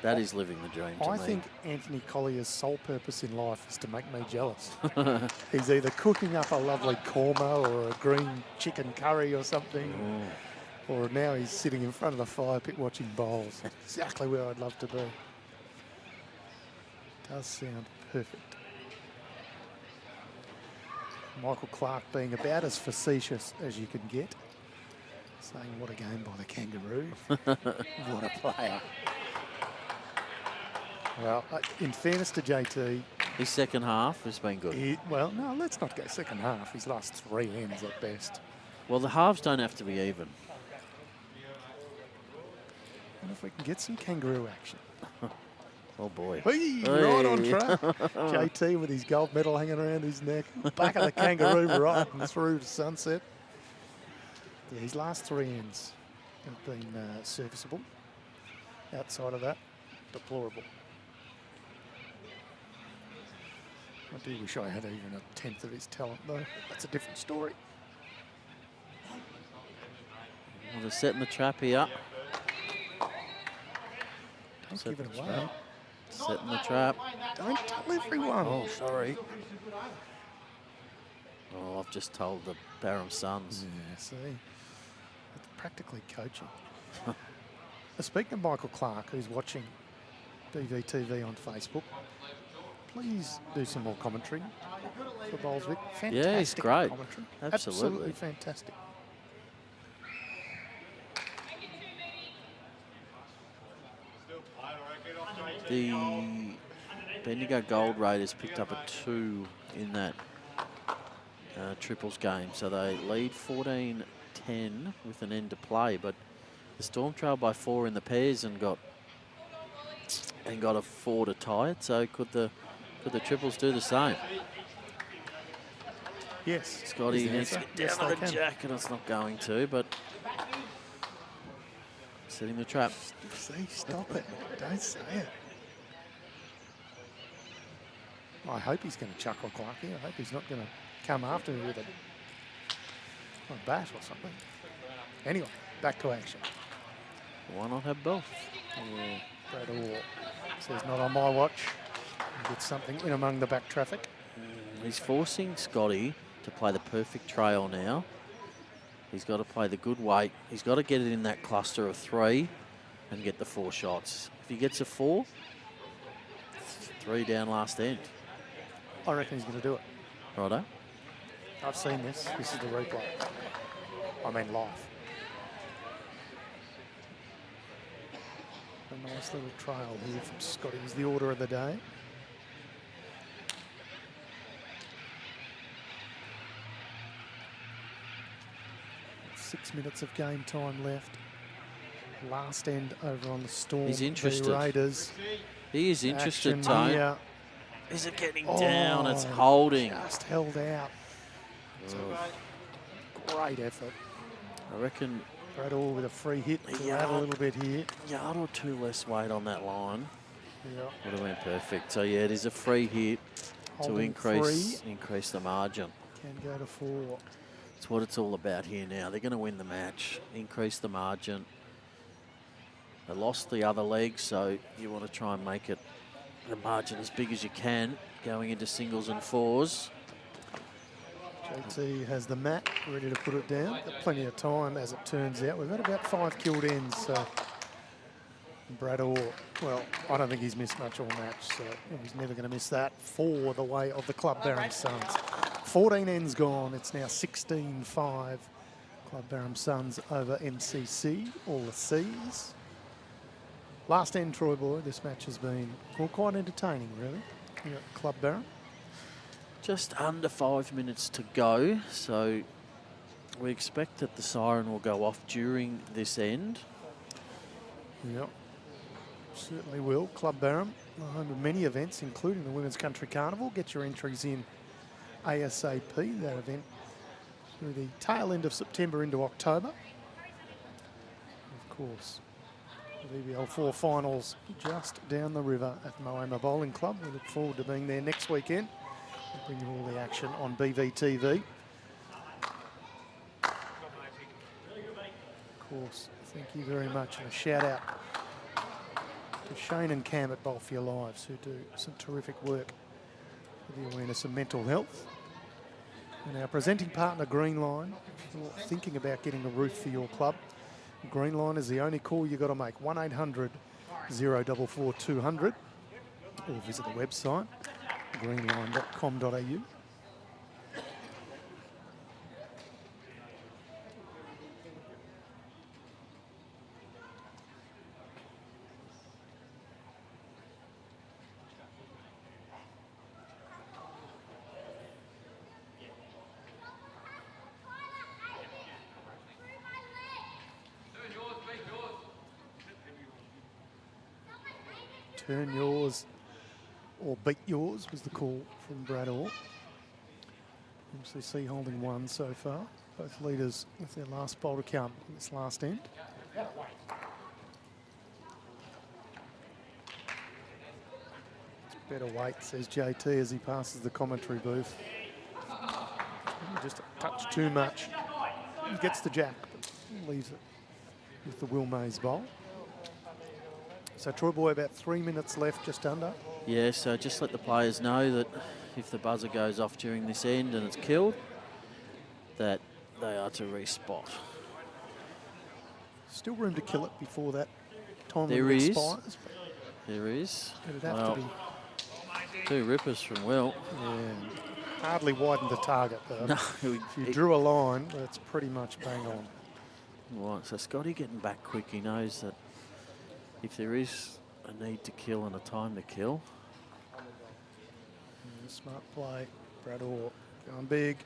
That is living the dream to me. I think Anthony Collier's sole purpose in life is to make me jealous. He's either cooking up a lovely korma or a green chicken curry or something, or now he's sitting in front of the fire pit watching bowls. Exactly where I'd love to be. Does sound perfect. Michael Clark being about as facetious as you can get, saying what a game by the Kangaroo. What a player. Well, in fairness to JT, his second half has been good. Well, no, let's not go second half. His last 3 ends at best. Well, the halves don't have to be even. And if we can get some Kangaroo action. Oh, boy. Hey, right on track. JT with his gold medal hanging around his neck. Back of the Kangaroo right and through to sunset. Yeah, his last 3 ends have been serviceable. Outside of that, deplorable. I do wish I had even a tenth of his talent, though. That's a different story. Well, they're setting the trap here. Don't give it away. Setting the trap. Don't tell everyone. Oh, sorry. Oh, I've just told the Barham Suns. Yeah, see. It's practically coaching. Speaking of Michael Clark, who's watching BVTV on Facebook, please do some more commentary for Bowlswick. Fantastic. Yeah, he's great. Commentary. Absolutely. Absolutely fantastic. The Bendigo Gold Raiders picked up a 2 in that triples game, so they lead 14-10 with an end to play, but the Storm trailed by 4 in the pairs and got a 4 to tie it. So could the Could the triples do the same? Yes. Scotty is the needs to answer. get Yes, down they to the can. jack, and it's not going to, but setting the trap. See, stop it. Don't say it. I hope he's going to chuckle Clarkie. I hope he's not going to come after me with a bat or something. Anyway, back to action. Why not have both? Yeah, Brad Orr says not on my watch. Get something in among the back traffic. He's forcing Scotty to play the perfect trail now. He's got to play the good weight. He's got to get it in that cluster of 3 and get the 4 shots. If he gets a 4, 3 down last end. I reckon he's going to do it. Righto. I've seen this. This is the replay. I mean live. A nice little trail here from Scotty. Is the order of the day. Six minutes of game time left. Last end over on the Storm. He's interested. The Raiders. He is interested, Action Tone. here. Is it getting down? It's Oh, holding. Just held out. It's a great effort. I reckon Brad Orr with a free hit to Yeah. add a little bit here. a yard or 2 less weight on that line Yeah. would have been perfect. So yeah, it is a free hit to Holding increase the margin. Can go to 4. That's what it's all about here now. They're going to win the match, increase the margin. They lost the other leg, so you want to try and make it the margin as big as you can going into singles and 4s. JT has the mat ready to put it down. Got plenty of time as it turns out. We've had about 5 killed ends. So Brad Orr, well, I don't think he's missed much all match, so he's never going to miss that for the way of the Club Barham Suns. 14 ends gone. It's now 16-5. Club Barham Suns over MCC, all the C's. Last end, Troy Boy, this match has been quite entertaining, really. Here at Club Barham. Just under 5 minutes to go, so we expect that the siren will go off during this end. Yep, certainly will. Club Barham, home of many events, including the Women's Country Carnival. Get your entries in ASAP, that event through the tail end of September into October. Of course, the VBL4 finals just down the river at Moama Bowling Club. We look forward to being there next weekend. We'll bring you all the action on BVTV. Of course, thank you very much, and a shout out to Shane and Cam at Bowl for Your Lives, who do some terrific work for the awareness of mental health. And our presenting partner, Greenline, if you're thinking about getting a roof for your club, Greenline is the only call you've got to make. 1-800 044 200, or visit the website greenline.com.au. Turn yours or beat yours was the call from Brad Orr. MCC holding 1 so far. Both leaders with their last bowl to come in this last end. It's better weight, says JT as he passes the commentary booth. Just a touch too much. He gets the jack, but leaves it with the Will Mays bowl. So Troy Boy, about 3 minutes left, just under. Yeah, so just let the players know that if the buzzer goes off during this end and it's killed, that they are to respot. Still room to kill it before that time There limit is. expires. There is. It'd have Well, to be. 2 rippers from Will. Yeah, hardly widened the target though. No, If you drew a line, that's pretty much bang on. Right, so Scotty getting back quick. He knows that if there is a need to kill and a time to kill. Smart play, Brad Orr going big.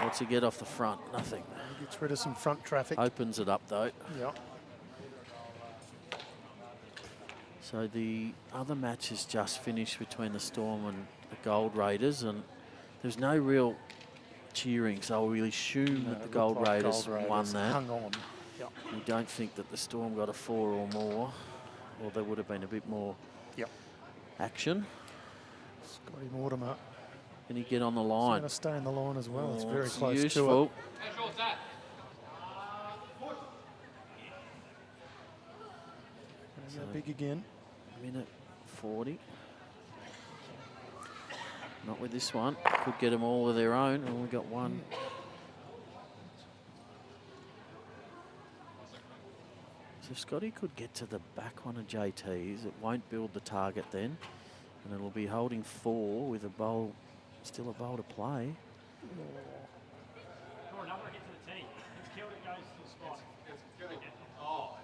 What's he get off the front? Nothing. Gets rid of some front traffic. Opens it up though. Yeah. So the other match has just finished between the Storm and the Gold Raiders, and there's no real cheering, so we assume that the Gold Raiders won that. Hung on. Yep. We don't think that the Storm got a 4 or more, or there would have been a bit more action. Scotty Mortimer. Can he get on the He's line? going to stay in the line as well. It's Oh, very close useful. to it. How short's that? Gonna go big again. Minute 40. Not with this one. Could get them all of their own, and we got one. So if Scotty could get to the back one of JT's, it won't build the target then, and it'll be holding 4 with a bowl, still a bowl to play.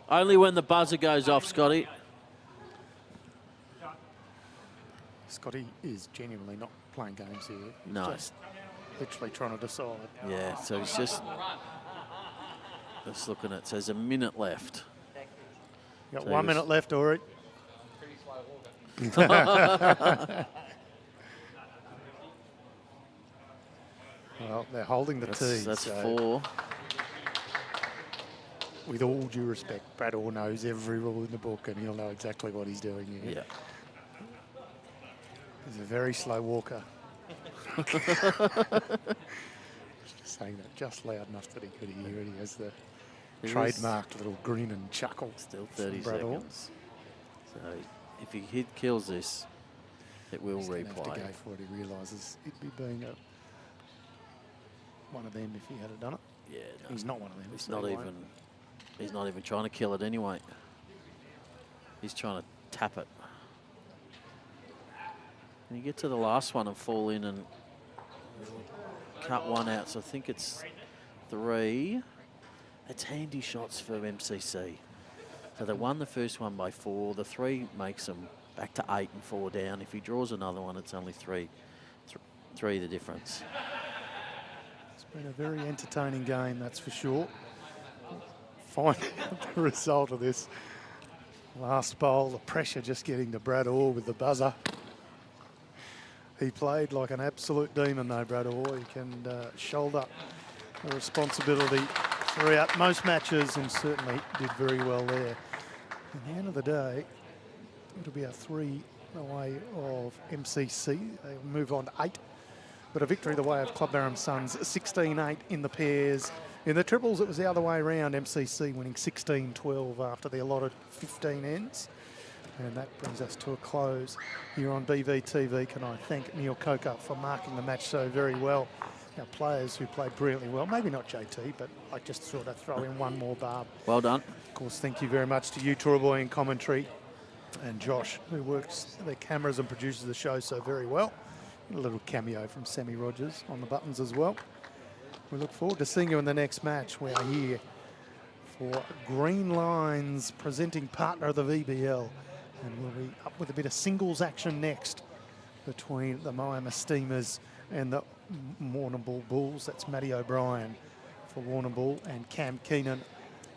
Only when the buzzer goes off, Scotty. Scotty is genuinely not playing games here. He's No. just literally trying to decide. Yeah, so he's just looking at it. So there's a minute left. Got So 1 he was- minute left, Ori. Pretty slow walker. Well, they're holding the tee. That's so 4. with all due respect, Brad Orr knows every rule in the book and he'll know exactly what he's doing here. Yeah. He's a very slow walker. Just saying that just loud enough that he could hear it. He has the It is trademarked little grin and chuckle. Still from 30 Brad Orr. seconds. So if he kills this, it will He's gonna have to replay. go for it. He realises he'd be being one of them if he had done it. Yeah, no, He's not one of them. he's so not he won't. He's not even trying to kill it anyway. He's trying to tap it. And you get to the last one and fall in and cut one out. So I think it's 3. It's handy shots for MCC. So they won the first one by 4. The 3 makes them back to 8 and 4 down. If he draws another one, it's only 3. 3 the difference. It's been a very entertaining game, that's for sure. Find the result of this last bowl, the pressure just getting to Brad Orr with the buzzer. He played like an absolute demon though, Brad Orr. He can shoulder the responsibility throughout most matches and certainly did very well there. At the end of the day, it'll be a 3 away of MCC. They move on to 8. But a victory the way of Club Barham Suns, 16-8 in the pairs. In the triples, it was the other way around, MCC winning 16-12 after the allotted 15 ends. And that brings us to a close here on BVTV. Can I thank Neil Coker for marking the match so very well. Our players who played brilliantly well, maybe not JT, but I just thought I'd throw in one more barb. Well done. Of course, thank you very much to you, Torboy, in commentary, and Josh, who works the cameras and produces the show so very well. A little cameo from Sammy Rogers on the buttons as well. We look forward to seeing you in the next match. We are here for Green Lines, presenting partner of the VBL. And we'll be up with a bit of singles action next between the Moama Steamers and the Warrnambool Bulls. That's Matty O'Brien for Warrnambool and Cam Keenan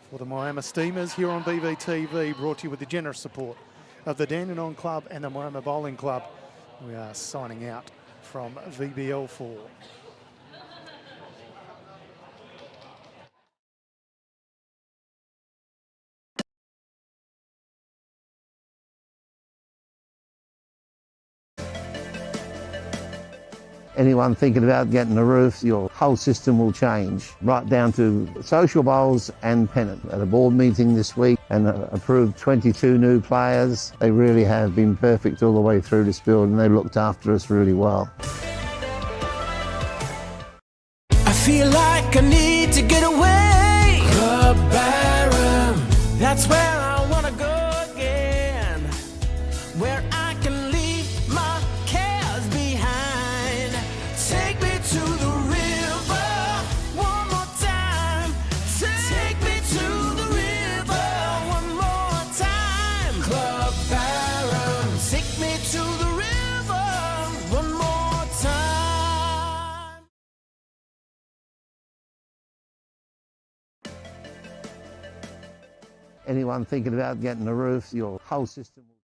for the Moama Steamers here on BVTV, brought to you with the generous support of the Dandenong Club and the Moama Bowling Club. We are signing out from VBL4. Anyone thinking about getting a roof, your whole system will change, right down to social bowls and pennant. At a board meeting this week and approved 22 new players. They really have been perfect all the way through this build and they've looked after us really well. I feel like I need to get away. Club Barham, that's where I wanna go again. Where I can leave my cares behind. Take me to the river one more time. Take me to the river one more time. Club Barham, take me to the river one more time. Anyone thinking about getting a roof, your whole system will